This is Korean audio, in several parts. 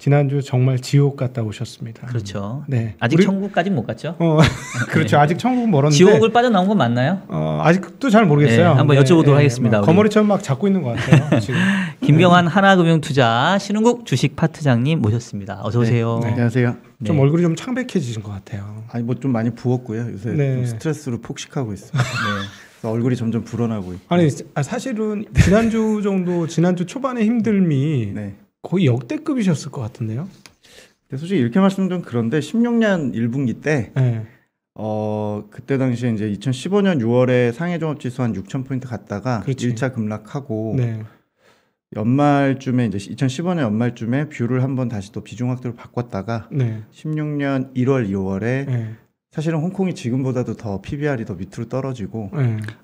지난주 정말 지옥 갔다 오셨습니다. 그렇죠. 네. 아직 천국까지는 못 갔죠? 그렇죠. 네. 아직 천국은 멀었는데. 지옥을 빠져나온 건 맞나요? 아직도 잘 모르겠어요. 네, 한번 여쭤보도록 하겠습니다. 거머리처럼 막 잡고 있는 것 같아요. 지금. 김경환 하나금융투자 신흥국 주식 파트장님 모셨습니다. 어서 오세요. 네. 안녕하세요. 좀 얼굴이 좀 창백해지신 것 같아요. 아니 뭐 좀 많이 부었고요. 요새 좀 스트레스로 폭식하고 있어요. 네. 얼굴이 점점 불어나고 있고. 아니 사실은 지난주 초반의 힘듦이 거의 역대급이셨을 것 같은데요. 솔직히 이렇게 말씀드리면 그런데 16년 1분기 때 그때 당시에 이제 2015년 6월에 상해 종합지수 한 6,000포인트 갔다가 1차 급락하고 연말쯤에 이제 2015년 연말쯤에 뷰를 한번 다시 또 비중 확대로 바꿨다가 16년 1월 2월에 사실은 홍콩이 지금보다도 더 PBR이 더 밑으로 떨어지고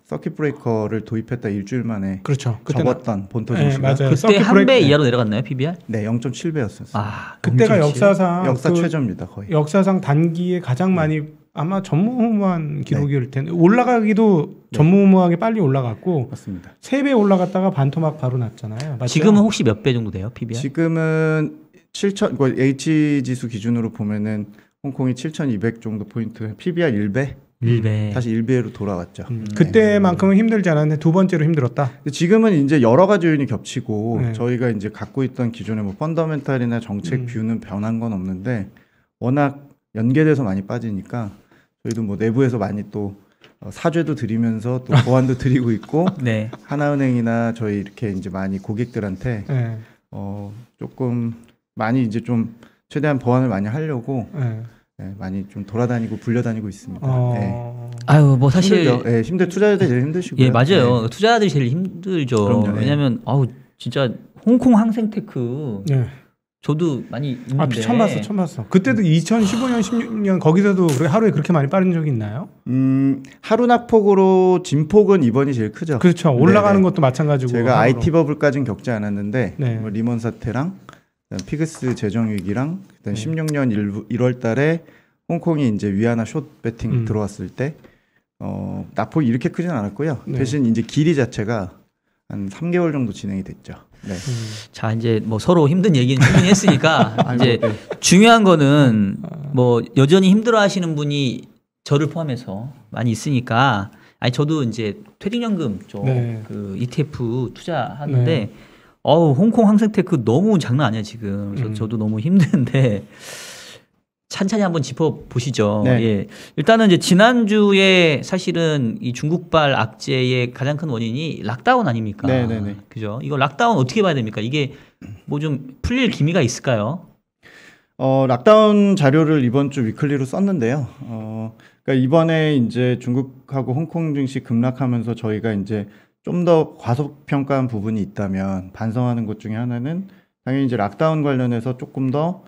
서킷 브레이커를 도입했다 일주일 만에 접었던 본토 증시가 맞아요. 그때 한 배 이하로 내려갔나요 PBR? 네, 0.7배였었어요. 아, 그때가 0.7? 역사 최저입니다 거의. 역사상 단기에 가장 많이 아마 전무후무한 기록일 텐데 올라가기도 전무후무하게 빨리 올라갔고 맞습니다. 3배 올라갔다가 반토막 바로 났잖아요. 맞죠? 지금은 혹시 몇 배 정도 돼요 PBR? 지금은 7,000 H 지수 기준으로 보면은 홍콩이 7,200 정도 포인트, PBR 1배. 다시 1배로 돌아왔죠. 그때만큼은 힘들지 않았는데 두 번째로 힘들었다. 지금은 이제 여러 가지 요인이 겹치고 저희가 이제 갖고 있던 기존의 뭐 펀더멘탈이나 정책 뷰는 변한 건 없는데 워낙 연계돼서 많이 빠지니까 저희도 뭐 내부에서 많이 또 사죄도 드리면서 또 보완도 드리고 있고 하나은행이나 저희 이렇게 이제 많이 고객들한테 조금 많이 이제 좀 최대한 보완을 많이 하려고 많이 좀 돌아다니고 불려다니고 있습니다. 아유 뭐 사실 힘들 투자자들 제일 힘드시고요. 예 맞아요. 투자자들이 제일 힘들죠. 그럼요. 왜냐하면 진짜 홍콩 항생테크 저도 많이 있는데 처음 봤어. 그때도 2015년 16년 거기서도 하루에 그렇게 많이 빠른 적이 있나요? 하루 낙폭으로 진폭은 이번이 제일 크죠. 그렇죠. 올라가는 것도 마찬가지고. 제가 IT 버블까지는 겪지 않았는데 뭐 리먼 사태랑 피그스 재정 위기랑 16년 1월 달에 홍콩이 이제 위안화 숏 배팅 들어왔을 때 낙폭이 이렇게 크진 않았고요. 대신 이제 길이 자체가 한 3개월 정도 진행이 됐죠. 자 이제 뭐 서로 힘든 얘기는 충분히 했으니까 이제 중요한 거는 뭐 여전히 힘들어하시는 분이 저를 포함해서 많이 있으니까 저도 이제 퇴직연금 쪽 그 ETF 투자하는데 홍콩 항생테크 너무 장난 아니야 지금. 그래서 저도 너무 힘든데 찬찬히 한번 짚어보시죠. 예. 일단은 이제 지난주에 사실은 이 중국발 악재의 가장 큰 원인이 락다운 아닙니까? 그죠? 이거 락다운 어떻게 봐야 됩니까? 이게 뭐 좀 풀릴 기미가 있을까요? 락다운 자료를 이번 주 위클리로 썼는데요. 그러니까 이번에 이제 중국하고 홍콩 증시 급락하면서 저희가 이제 좀 더 과소평가한 부분이 있다면 반성하는 것 중에 하나는 당연히 이제 락다운 관련해서 조금 더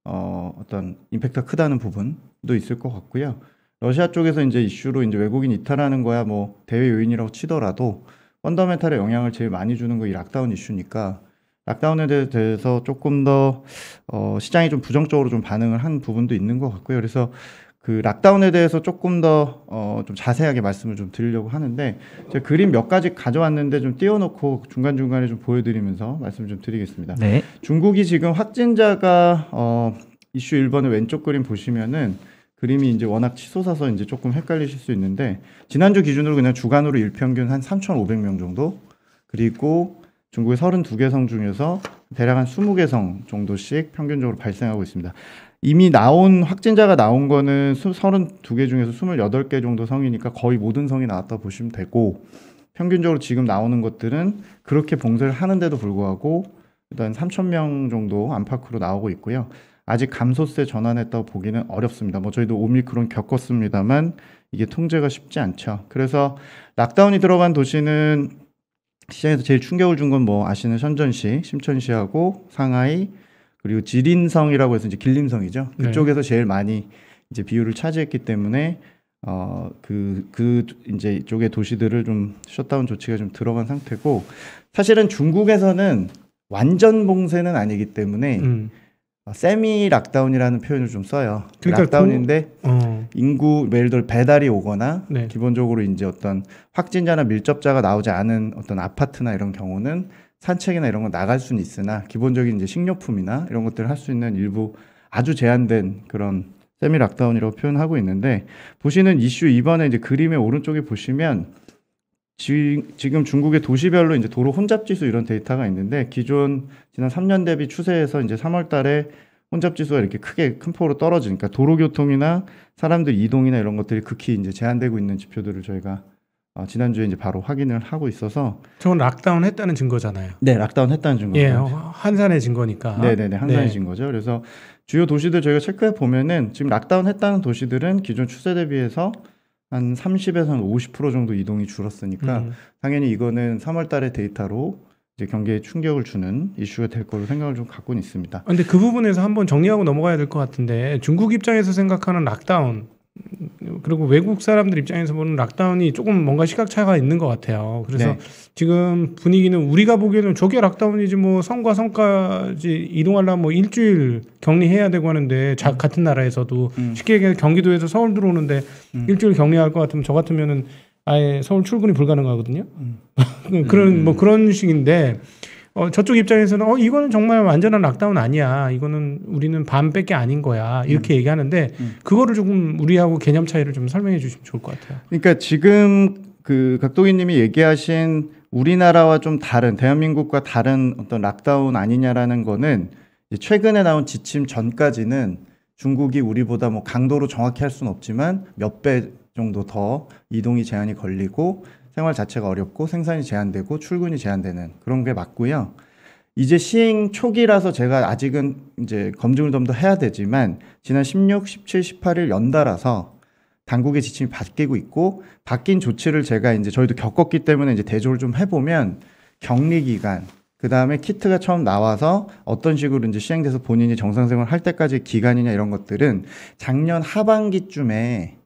어떤 임팩트가 크다는 부분도 있을 것 같고요. 러시아 쪽에서 이제 이슈로 이제 외국인 이탈하는 거야 뭐 대외 요인이라고 치더라도 펀더멘탈에 영향을 제일 많이 주는 거 이 락다운 이슈니까 락다운에 대해서 조금 더 시장이 좀 부정적으로 좀 반응을 한 부분도 있는 것 같고요. 그래서 그 락다운에 대해서 조금 더 좀 자세하게 말씀을 좀 드리려고 하는데 제가 그림 몇 가지 가져왔는데 좀 띄워놓고 중간중간에 좀 보여드리면서 말씀 좀 드리겠습니다. 중국이 지금 확진자가 이슈 1번의 왼쪽 그림 보시면은 그림이 이제 워낙 치솟아서 이제 조금 헷갈리실 수 있는데 지난주 기준으로 그냥 주간으로 일평균 한 3,500명 정도 그리고 중국의 32개 성 중에서 대략 한 20개 성 정도씩 평균적으로 발생하고 있습니다. 이미 나온 확진자가 나온 거는 32개 중에서 28개 정도 성이니까 거의 모든 성이 나왔다 보시면 되고 평균적으로 지금 나오는 것들은 그렇게 봉쇄를 하는데도 불구하고 일단 3,000명 정도 안팎으로 나오고 있고요. 아직 감소세 전환했다고 보기는 어렵습니다. 뭐 저희도 오미크론 겪었습니다만 이게 통제가 쉽지 않죠. 그래서 락다운이 들어간 도시는 시장에서 제일 충격을 준 건 뭐 아시는 션전시, 심천시하고 상하이 그리고 지린성이라고 해서 이제 길림성이죠. 그쪽에서 제일 많이 이제 비율을 차지했기 때문에 이제 이쪽의 도시들을 좀 셧다운 조치가 좀 들어간 상태고 사실은 중국에서는 완전 봉쇄는 아니기 때문에 세미 락다운이라는 표현을 좀 써요. 그러니까 락다운인데 인구 예를 들어 배달이 오거나 기본적으로 이제 어떤 확진자나 밀접자가 나오지 않은 어떤 아파트나 이런 경우는 산책이나 이런 거 나갈 수는 있으나 기본적인 이제 식료품이나 이런 것들을 할 수 있는 일부 아주 제한된 그런 세미 락다운이라고 표현하고 있는데, 보시는 이슈 2번에 이제 그림의 오른쪽에 보시면 지금 중국의 도시별로 이제 도로 혼잡 지수 이런 데이터가 있는데, 지난 3년 대비 추세에서 이제 3월 달에 혼잡 지수가 이렇게 큰 폭으로 떨어지니까 도로 교통이나 사람들 이동이나 이런 것들이 극히 이제 제한되고 있는 지표들을 저희가 지난주에 이제 바로 확인을 하고 있어서. 저건 락다운 했다는 증거잖아요. 네, 락다운 했다는 증거죠. 예, 한산해진 거니까. 네네네, 한산해진 거죠. 그래서 주요 도시들 저희가 체크해 보면은 지금 락다운 했다는 도시들은 기존 추세 대비해서 한 30에서 한 50% 정도 이동이 줄었으니까 당연히 이거는 3월 달의 데이터로 이제 경기에 충격을 주는 이슈가 될 거로 생각을 좀 갖고는 있습니다. 근데 그 부분에서 한번 정리하고 넘어가야 될 것 같은데, 중국 입장에서 생각하는 락다운, 그리고 외국 사람들 입장에서 보는 락다운이 조금 뭔가 시각차가 있는 것 같아요. 그래서 네. 지금 분위기는 우리가 보기에는 저게 락다운이지, 뭐 성과 성까지 이동하려면 뭐 일주일 격리해야 되고 하는데, 같은 나라에서도 쉽게 얘기해서 경기도에서 서울 들어오는데 일주일 격리할 것 같으면 저 같으면은 아예 서울 출근이 불가능하거든요. 그런 식인데, 저쪽 입장에서는 이거는 정말 완전한 락다운 아니야. 이거는 우리는 반밖에 아닌 거야. 이렇게 얘기하는데, 그거를 조금 우리하고 개념 차이를 좀 설명해 주시면 좋을 것 같아요. 그러니까 지금 그 각도기님이 얘기하신 우리나라와 좀 다른, 대한민국과 다른 어떤 락다운 아니냐라는 거는, 최근에 나온 지침 전까지는 중국이 우리보다 뭐 강도로 정확히 할 수는 없지만 몇 배 정도 더 이동이 제한이 걸리고 생활 자체가 어렵고 생산이 제한되고 출근이 제한되는 그런 게 맞고요. 이제 시행 초기라서 제가 아직은 이제 검증을 좀 더 해야 되지만, 지난 16, 17, 18일 연달아서 당국의 지침이 바뀌고 있고, 바뀐 조치를 제가 이제 저희도 겪었기 때문에 이제 대조를 좀 해보면, 격리 기간, 그 다음에 키트가 처음 나와서 어떤 식으로 이제 시행돼서 본인이 정상생활 할 때까지 기간이냐 이런 것들은 작년 하반기쯤에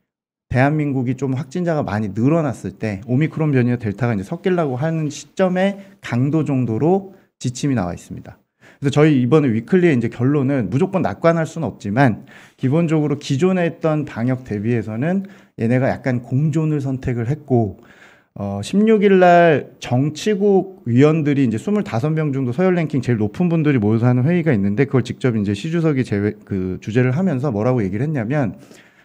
대한민국이 좀 확진자가 많이 늘어났을 때, 오미크론 변이와 델타가 이제 섞이려고 하는 시점의 강도 정도로 지침이 나와 있습니다. 그래서 저희 이번에 위클리의 이제 결론은 무조건 낙관할 수는 없지만, 기본적으로 기존에 했던 방역 대비해서는 얘네가 약간 공존을 선택을 했고, 16일 날 정치국 위원들이 이제 25명 정도 서열 랭킹 제일 높은 분들이 모여서 하는 회의가 있는데, 그걸 직접 이제 시 주석이 주재를 하면서 뭐라고 얘기를 했냐면,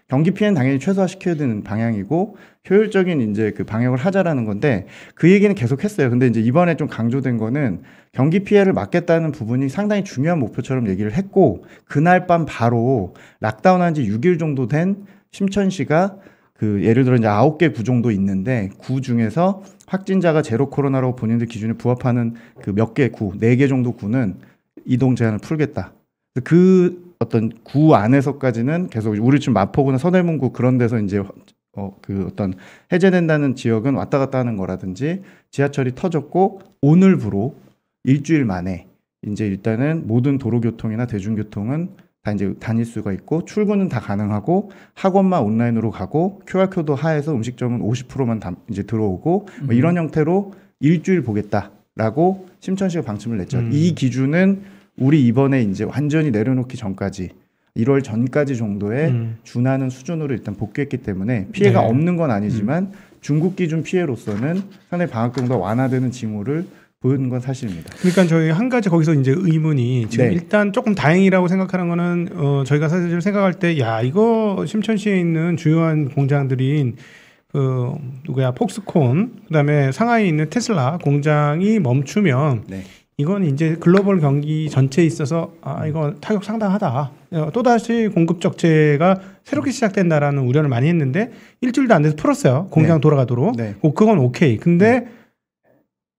경기 피해는 당연히 최소화시켜야 되는 방향이고 효율적인 이제 그 방역을 하자라는 건데, 그 얘기는 계속 했어요. 근데 이제 이번에 좀 강조된 거는 경기 피해를 막겠다는 부분이 상당히 중요한 목표처럼 얘기를 했고, 그날 밤 바로 락다운 한 지 6일 정도 된 심천시가 예를 들어 이제 9개 구 정도 있는데, 구 중에서 확진자가 제로 코로나라고 본인들 기준에 부합하는 그 몇 개 구, 4개 정도 구는 이동 제한을 풀겠다. 어떤 구 안에서까지는 계속 우리 지금 마포구나 서대문구 그런 데서 이제 어떤 해제된다는 지역은 왔다 갔다 하는 거라든지, 지하철이 터졌고 오늘부로 일주일 만에 이제 일단은 모든 도로교통이나 대중교통은 다 이제 다닐 수가 있고, 출근은 다 가능하고, 학원만 온라인으로 가고, QR코드 하에서 음식점은 50%만 이제 들어오고, 뭐 이런 형태로 일주일 보겠다라고 심천시가 방침을 냈죠. 이 기준은 우리 이번에 이제 완전히 내려놓기 전까지 1월 전까지 정도의 준하는 수준으로 일단 복귀했기 때문에 피해가 없는 건 아니지만 중국 기준 피해로서는 상당히 방역경도가 완화되는 징후를 보이는 건 사실입니다. 그러니까 저희 한 가지 거기서 이제 의문이, 지금 일단 조금 다행이라고 생각하는 거는, 저희가 사실 생각할 때, 이거 심천시에 있는 주요한 공장들인 폭스콘, 그다음에 상하이에 있는 테슬라 공장이 멈추면 이건 이제 글로벌 경기 전체에 있어서 이거 타격 상당하다. 또다시 공급 적체가 새롭게 시작된다라는 우려를 많이 했는데, 일주일도 안 돼서 풀었어요. 공장 돌아가도록. 그건 오케이. 근데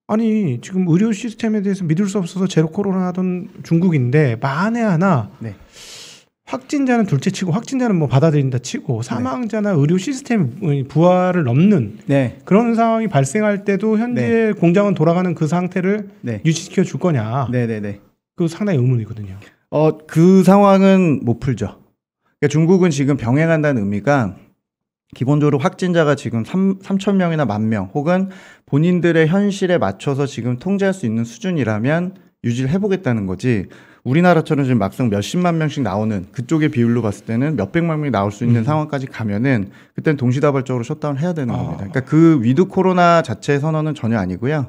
아니 지금 의료 시스템에 대해서 믿을 수 없어서 제로 코로나 하던 중국인데, 만에 하나 확진자는 둘째치고, 확진자는 뭐 받아들인다 치고, 사망자나 의료 시스템 부하를 넘는 그런 상황이 발생할 때도 현재 공장은 돌아가는 그 상태를 유지시켜 줄 거냐? 그 상당히 의문이거든요. 그 상황은 못 풀죠. 그러니까 중국은 지금 병행한다는 의미가, 기본적으로 확진자가 지금 3,000명이나 10,000명, 혹은 본인들의 현실에 맞춰서 지금 통제할 수 있는 수준이라면 유지를 해보겠다는 거지, 우리나라처럼 지금 막상 몇십만 명씩 나오는 그쪽의 비율로 봤을 때는 몇백만 명이 나올 수 있는 상황까지 가면은 그때는 동시다발적으로 셧다운 해야 되는 겁니다. 그러니까 그 위드 코로나 자체의 선언은 전혀 아니고요.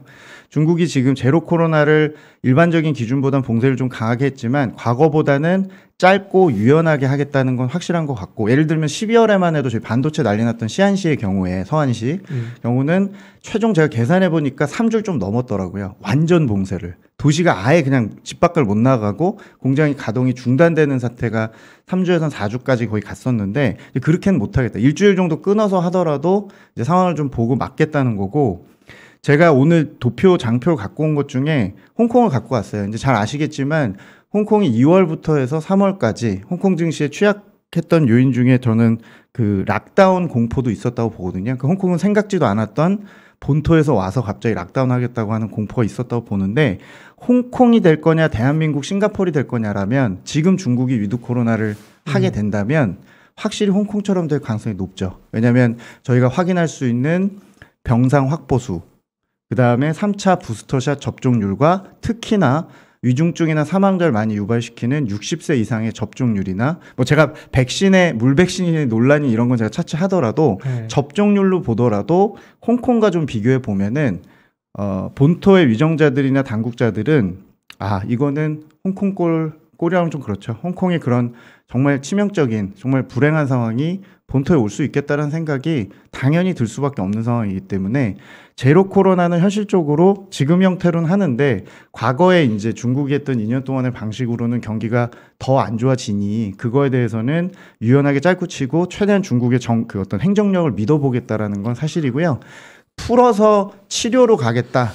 중국이 지금 제로 코로나를 일반적인 기준보다는 봉쇄를 좀 강하게 했지만 과거보다는 짧고 유연하게 하겠다는 건 확실한 것 같고, 예를 들면 12월에만 해도 저희 반도체 난리 났던 시안시의 경우에, 서안시 경우는 최종 제가 계산해 보니까 3주를 좀 넘었더라고요. 완전 봉쇄를. 도시가 아예 그냥 집 밖을 못 나가고 공장이 가동이 중단되는 사태가 3주에서 4주까지 거의 갔었는데, 그렇게는 못하겠다. 일주일 정도 끊어서 하더라도 이제 상황을 좀 보고 막겠다는 거고, 제가 오늘 도표, 장표를 갖고 온 것 중에 홍콩을 갖고 왔어요. 이제 잘 아시겠지만 홍콩이 2월부터 해서 3월까지 홍콩 증시에 취약했던 요인 중에 저는 그 락다운 공포도 있었다고 보거든요. 그 홍콩은 생각지도 않았던 본토에서 와서 갑자기 락다운 하겠다고 하는 공포가 있었다고 보는데, 홍콩이 될 거냐 대한민국, 싱가포르이 될 거냐라면 지금 중국이 위드 코로나를 하게 된다면 확실히 홍콩처럼 될 가능성이 높죠. 왜냐하면 저희가 확인할 수 있는 병상 확보수, 그 다음에 3차 부스터샷 접종률과 특히나 위중증이나 사망자를 많이 유발시키는 60세 이상의 접종률이나, 뭐 제가 백신의 물백신의 논란이 이런 건 제가 차치하더라도 접종률로 보더라도 홍콩과 좀 비교해 보면은 본토의 위정자들이나 당국자들은 이거는 홍콩 꼴이라면 좀 그렇죠. 홍콩의 그런 정말 치명적인, 정말 불행한 상황이 본토에 올 수 있겠다는 생각이 당연히 들 수밖에 없는 상황이기 때문에 제로 코로나는 현실적으로 지금 형태로는 하는데, 과거에 이제 중국이 했던 2년 동안의 방식으로는 경기가 더 안 좋아지니 그거에 대해서는 유연하게 짧고 치고 최대한 중국의 그 어떤 행정력을 믿어보겠다라는 건 사실이고요. 풀어서 치료로 가겠다,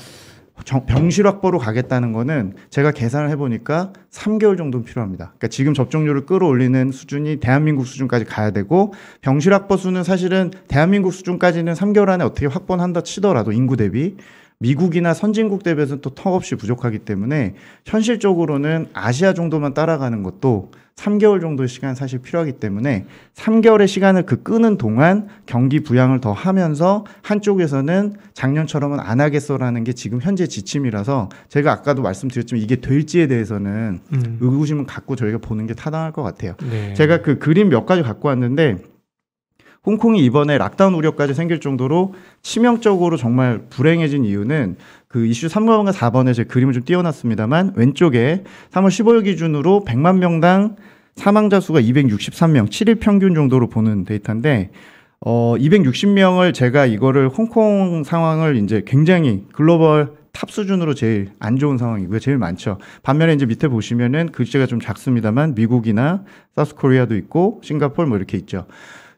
병실 확보로 가겠다는 거는 제가 계산을 해보니까 3개월 정도는 필요합니다. 그러니까 지금 접종률을 끌어올리는 수준이 대한민국 수준까지 가야 되고, 병실 확보 수는 사실은 대한민국 수준까지는 3개월 안에 어떻게 확보한다 치더라도 인구 대비 미국이나 선진국 대비해서는 또 턱없이 부족하기 때문에 현실적으로는 아시아 정도만 따라가는 것도 3개월 정도의 시간이 사실 필요하기 때문에 3개월의 시간을 끄는 동안 경기 부양을 더 하면서 한쪽에서는 작년처럼은 안 하겠어라는 게 지금 현재 지침이라서, 제가 아까도 말씀드렸지만 이게 될지에 대해서는 의구심을 갖고 저희가 보는 게 타당할 것 같아요. 네. 제가 그 그림 몇 가지 갖고 왔는데, 홍콩이 이번에 락다운 우려까지 생길 정도로 치명적으로 정말 불행해진 이유는 그 이슈 3번과 4번에 제 그림을 좀 띄워놨습니다만, 왼쪽에 3월 15일 기준으로 100만 명당 사망자 수가 263명, 7일 평균 정도로 보는 데이터인데, 260명을 제가 이거를 홍콩 상황을 이제 굉장히 글로벌 탑 수준으로 제일 안 좋은 상황이고요. 제일 많죠. 반면에 이제 밑에 보시면은 글씨가 좀 작습니다만 미국이나 사우스코리아도 있고 싱가포르 뭐 이렇게 있죠.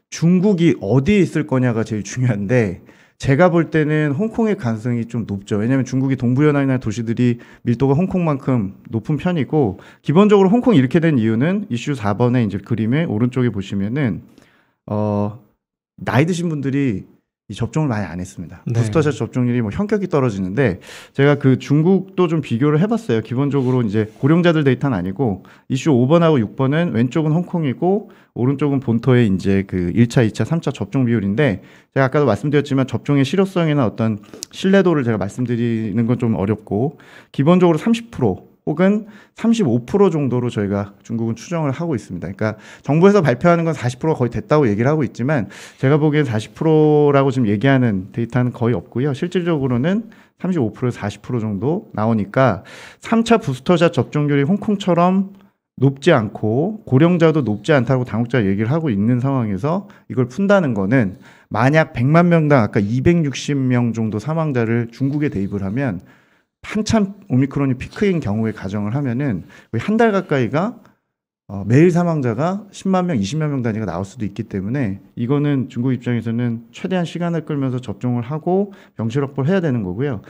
중국이 어디에 있을 거냐가 제일 중요한데, 제가 볼 때는 홍콩의 가능성이 좀 높죠. 왜냐하면 중국이 동부연안이나 도시들이 밀도가 홍콩만큼 높은 편이고, 기본적으로 홍콩이 이렇게 된 이유는 이슈 4번의 이제 그림의 오른쪽에 보시면은 나이 드신 분들이 이 접종을 많이 안 했습니다. 네. 부스터샷 접종률이 뭐 현격히 떨어지는데, 제가 그 중국도 좀 비교를 해봤어요. 기본적으로 이제 고령자들 데이터는 아니고 이슈 5번하고 6번은 왼쪽은 홍콩이고 오른쪽은 본토의 이제 그 1차, 2차, 3차 접종 비율인데, 제가 아까도 말씀드렸지만 접종의 실효성이나 어떤 신뢰도를 제가 말씀드리는 건 좀 어렵고, 기본적으로 30% 혹은 35% 정도로 저희가 중국은 추정을 하고 있습니다. 그러니까 정부에서 발표하는 건 40%가 거의 됐다고 얘기를 하고 있지만, 제가 보기엔 40%라고 지금 얘기하는 데이터는 거의 없고요. 실질적으로는 35%에서 40% 정도 나오니까 3차 부스터샷 접종률이 홍콩처럼 높지 않고 고령자도 높지 않다고 당국자가 얘기를 하고 있는 상황에서 이걸 푼다는 거는, 만약 100만 명당 아까 260명 정도 사망자를 중국에 대입을 하면, 한참 오미크론이 피크인 경우에 가정을 하면은 거의 한 달 가까이가 매일 사망자가 10만 명, 20만 명 단위가 나올 수도 있기 때문에, 이거는 중국 입장에서는 최대한 시간을 끌면서 접종을 하고 병실 확보를 해야 되는 거고요.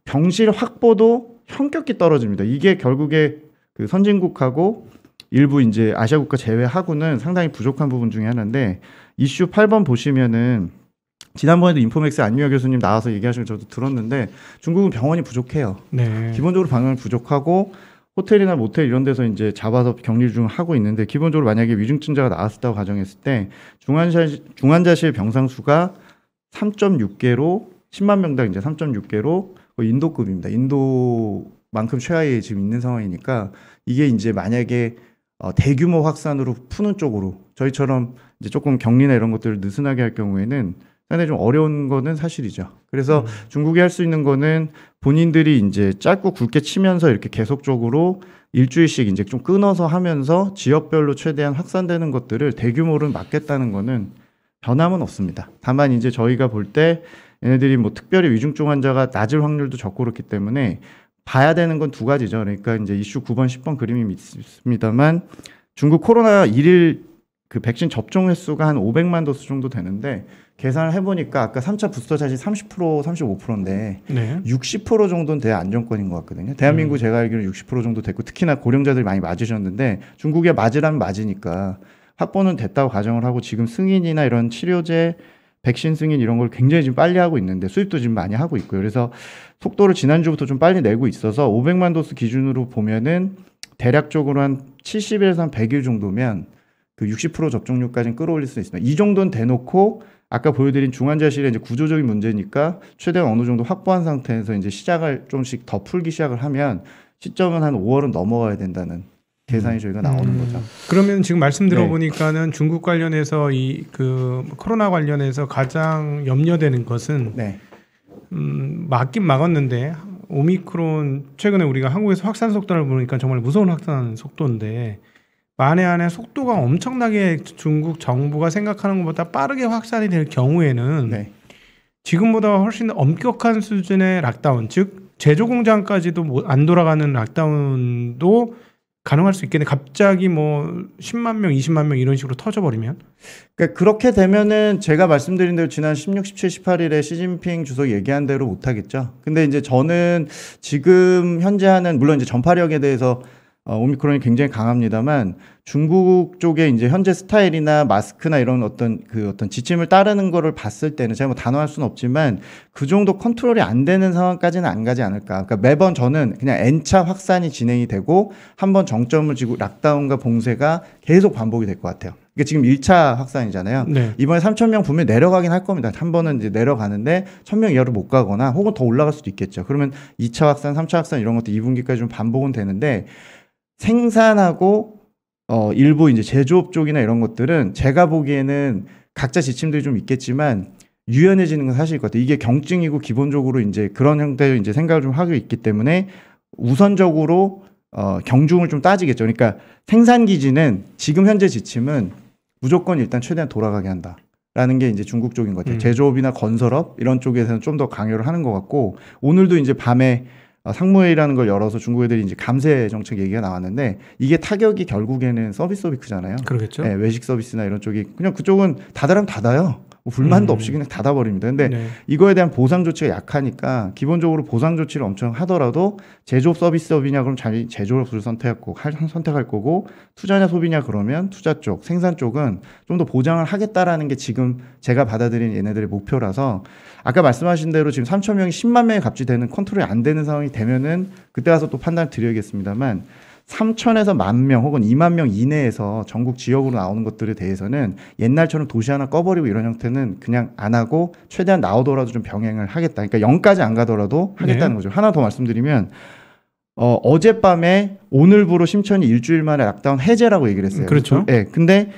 병실 확보도 현격히 떨어집니다. 이게 결국에 그 선진국하고 일부 이제 아시아 국가 제외하고는 상당히 부족한 부분 중에 하나인데, 이슈 8번 보시면은 지난번에도 인포맥스 안유아 교수님 나와서 얘기하시는 거 저도 들었는데, 중국은 병원이 부족해요. 네. 기본적으로 병원이 부족하고 호텔이나 모텔 이런 데서 이제 잡아서 격리 중 하고 있는데, 기본적으로 만약에 위중증자가 나왔다고 가정했을 때 중환자실 병상 수가 3.6개로 10만 명당 이제 3.6개로 인도급입니다. 인도 만큼 최하위에 지금 있는 상황이니까 이게 이제 만약에 대규모 확산으로 푸는 쪽으로 저희처럼 이제 조금 격리나 이런 것들을 느슨하게 할 경우에는 상당히 좀 어려운 거는 사실이죠. 그래서 중국이 할 수 있는 거는 본인들이 이제 짧고 굵게 치면서 이렇게 계속적으로 일주일씩 이제 좀 끊어서 하면서 지역별로 최대한 확산되는 것들을 대규모로 막겠다는 거는 변함은 없습니다. 다만 이제 저희가 볼 때 얘네들이 뭐 특별히 위중증 환자가 낮을 확률도 적고 그렇기 때문에 봐야 되는 건 두 가지죠. 그러니까 이제 이슈 9번, 10번 그림이 있습니다만 중국 코로나 일일 그 백신 접종 횟수가 한 500만 도수 정도 되는데 계산을 해보니까 아까 3차 부스터샷이 30%, 35%인데 네. 60% 정도는 돼야 안정권인 것 같거든요. 대한민국 제가 알기로는 60% 정도 됐고 특히나 고령자들이 많이 맞으셨는데 중국에 맞으라면 맞으니까 확보는 됐다고 가정을 하고 지금 승인이나 이런 치료제 백신 승인 이런 걸 굉장히 지금 빨리 하고 있는데 수입도 지금 많이 하고 있고요. 그래서 속도를 지난주부터 좀 빨리 내고 있어서 500만 도수 기준으로 보면은 대략적으로 한 70일에서 한 100일 정도면 그 60% 접종률까지는 끌어올릴 수 있습니다. 이 정도는 대놓고 아까 보여드린 중환자실의 이제 구조적인 문제니까 최대한 어느 정도 확보한 상태에서 이제 시작을 좀씩 더 풀기 시작을 하면 시점은 한 5월은 넘어가야 된다는 계산이 저희가 나오는 거죠. 그러면 지금 말씀 들어보니까는 네. 중국 관련해서 이 그 코로나 관련해서 가장 염려되는 것은 네. 막긴 막았는데 오미크론 최근에 우리가 한국에서 확산 속도를 보니까 정말 무서운 확산 속도인데 만에 안에 속도가 엄청나게 중국 정부가 생각하는 것보다 빠르게 확산이 될 경우에는 네. 지금보다 훨씬 엄격한 수준의 락다운, 즉 제조 공장까지도 안 돌아가는 락다운도 가능할 수 있겠네. 갑자기 뭐 10만 명, 20만 명 이런 식으로 터져버리면? 그러니까 그렇게 되면은 제가 말씀드린 대로 지난 16, 17, 18일에 시진핑 주석 얘기한 대로 못하겠죠. 근데 이제 저는 지금 현재 하는 물론 이제 전파력에 대해서 오미크론이 굉장히 강합니다만 중국 쪽에 이제 현재 스타일이나 마스크나 이런 어떤 지침을 따르는 거를 봤을 때는 제가 뭐 단호할 수는 없지만 그 정도 컨트롤이 안 되는 상황까지는 안 가지 않을까. 그러니까 매번 저는 그냥 N차 확산이 진행이 되고 한번 정점을 지고 락다운과 봉쇄가 계속 반복이 될 것 같아요. 이게 지금 1차 확산이잖아요. 네. 이번에 3,000명 분명히 내려가긴 할 겁니다. 한 번은 이제 내려가는데 1,000명 이하로 못 가거나 혹은 더 올라갈 수도 있겠죠. 그러면 2차 확산, 3차 확산 이런 것도 2분기까지 좀 반복은 되는데 생산하고 일부 이제 제조업 쪽이나 이런 것들은 제가 보기에는 각자 지침들이 좀 있겠지만 유연해지는 건 사실일 것 같아요. 이게 경증이고 기본적으로 이제 그런 형태의 이제 생각을 좀 하고 있기 때문에 우선적으로 경중을 좀 따지겠죠. 그러니까 생산 기지는 지금 현재 지침은 무조건 일단 최대한 돌아가게 한다라는 게 이제 중국 쪽인 것 같아요. 제조업이나 건설업 이런 쪽에서는 좀 더 강요를 하는 것 같고 오늘도 이제 밤에 상무회의라는 걸 열어서 중국 애들이 이제 감세 정책 얘기가 나왔는데 이게 타격이 결국에는 서비스잖아요. 그러겠죠. 네, 외식 서비스나 이런 쪽이 그냥 그쪽은 닫으라면 닫아요. 뭐 불만도 없이 그냥 닫아버립니다. 근데 네. 이거에 대한 보상 조치가 약하니까 기본적으로 보상 조치를 엄청 하더라도 제조업 서비스업이냐 그럼 자기 제조업을 선택할 거고 투자냐 소비냐 그러면 투자 쪽, 생산 쪽은 좀 더 보장을 하겠다라는 게 지금 제가 받아들인 얘네들의 목표라서 아까 말씀하신 대로 지금 3,000명이 10만 명이 갑질되는 컨트롤이 안 되는 상황이 되면은 그때 가서 또 판단을 드려야겠습니다만 3,000에서 10,000명 혹은 2만 명 이내에서 전국 지역으로 나오는 것들에 대해서는 옛날처럼 도시 하나 꺼버리고 이런 형태는 그냥 안 하고 최대한 나오더라도 좀 병행을 하겠다. 그러니까 0까지 안 가더라도 하겠다는 네. 거죠. 하나 더 말씀드리면 어젯밤에 오늘부로 심천이 일주일 만에 락다운 해제라고 얘기를 했어요. 그렇죠. 네, 근데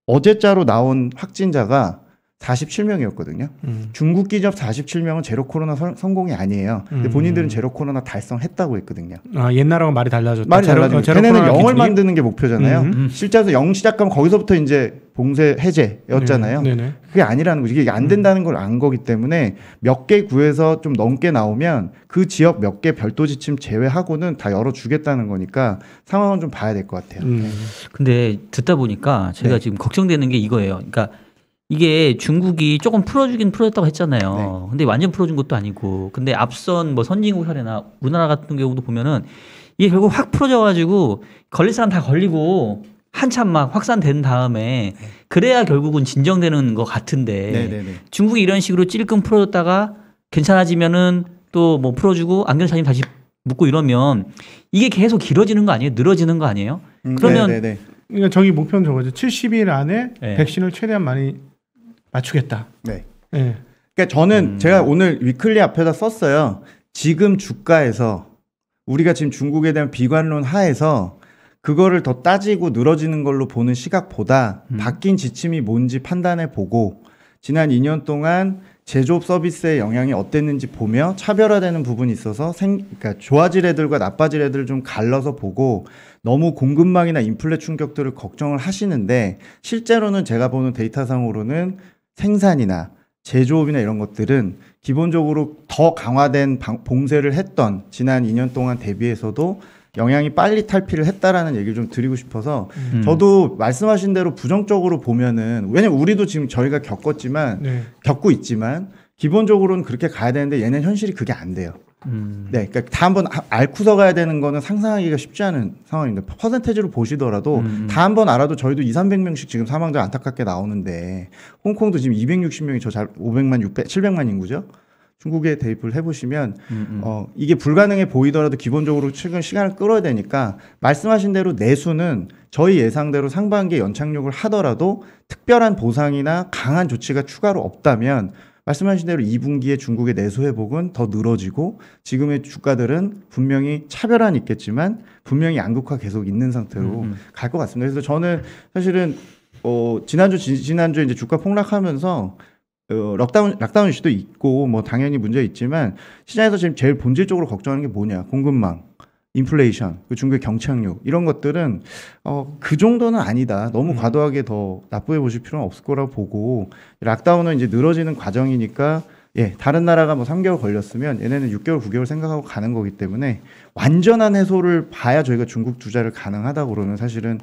어제자로 나온 확진자가 47명이었거든요. 중국 기접 47명은 제로 코로나 성공이 아니에요. 근데 본인들은 제로 코로나 달성했다고 했거든요. 아, 옛날하고 말이 달라졌다. 말이 달라졌죠. 걔네는 0을 만드는 게 목표잖아요. 실제로 0 시작하면 거기서부터 이제 봉쇄 해제였잖아요. 네네. 그게 아니라는 거죠. 이게 안 된다는 걸 안 거기 때문에 몇 개 구에서 좀 넘게 나오면 그 지역 몇 개 별도 지침 제외하고는 다 열어주겠다는 거니까 상황은 좀 봐야 될 것 같아요. 근데 듣다 보니까 제가 네. 지금 걱정되는 게 이거예요. 그러니까 이게 중국이 조금 풀어주긴 풀어줬다고 했잖아요. 네. 근데 완전 풀어준 것도 아니고. 근데 앞선 뭐 선진국 사례나 우리나라 같은 경우도 보면은 이게 결국 확 풀어져가지고 걸릴 사람 다 걸리고 한참 막 확산된 다음에 그래야 결국은 진정되는 것 같은데 네네네. 중국이 이런 식으로 찔끔 풀어줬다가 괜찮아지면은 또 뭐 풀어주고 안 괜찮으면 다시 묶고 이러면 이게 계속 길어지는 거 아니에요? 늘어지는 거 아니에요? 그러면 네네네. 그러니까 저기 목표는 저거죠. 70일 안에 네. 백신을 최대한 많이 맞추겠다. 네. 네. 그러니까 저는 제가 오늘 위클리 앞에다 썼어요. 지금 주가에서 우리가 지금 중국에 대한 비관론 하에서 그거를 더 따지고 늘어지는 걸로 보는 시각보다 바뀐 지침이 뭔지 판단해 보고 지난 2년 동안 제조업 서비스의 영향이 어땠는지 보며 차별화되는 부분이 있어서 그러니까 좋아질 애들과 나빠질 애들을 좀 갈라서 보고 너무 공급망이나 인플레 충격들을 걱정을 하시는데 실제로는 제가 보는 데이터상으로는 생산이나 제조업이나 이런 것들은 기본적으로 더 강화된 봉쇄를 했던 지난 2년 동안 대비해서도 영향이 빨리 탈피를 했다라는 얘기를 좀 드리고 싶어서 저도 말씀하신 대로 부정적으로 보면은 왜냐면 우리도 지금 저희가 겪고 있지만 기본적으로는 그렇게 가야 되는데 얘는 현실이 그게 안 돼요. 네, 그러니까 다 한번 앓고서 가야 되는 거는 상상하기가 쉽지 않은 상황입니다. 퍼센테이지로 보시더라도 다 한번 알아도 저희도 200~300명씩 지금 사망자 안타깝게 나오는데 홍콩도 지금 260명이 500만, 700만 인구죠. 중국에 대입을 해보시면 이게 불가능해 보이더라도 기본적으로 최근 시간을 끌어야 되니까 말씀하신 대로 내수는 저희 예상대로 상반기에 연착륙을 하더라도 특별한 보상이나 강한 조치가 추가로 없다면 말씀하신 대로 2분기에 중국의 내수 회복은 더 늘어지고 지금의 주가들은 분명히 차별화는 있겠지만 분명히 양극화 계속 있는 상태로 갈 것 같습니다. 그래서 저는 사실은 지난주 이제 주가 폭락하면서 락다운 이슈도 있고 뭐 당연히 문제 있지만 시장에서 지금 제일 본질적으로 걱정하는 게 뭐냐? 공급망, 인플레이션, 중국의 경착륙 이런 것들은 그 정도는 아니다. 너무 과도하게 더 납부해 보실 필요는 없을 거라고 보고 락다운은 이제 늘어지는 과정이니까 다른 나라가 뭐 3개월 걸렸으면 얘네는 6개월, 9개월 생각하고 가는 거기 때문에 완전한 해소를 봐야 저희가 중국 투자를 가능하다고 그러면 사실은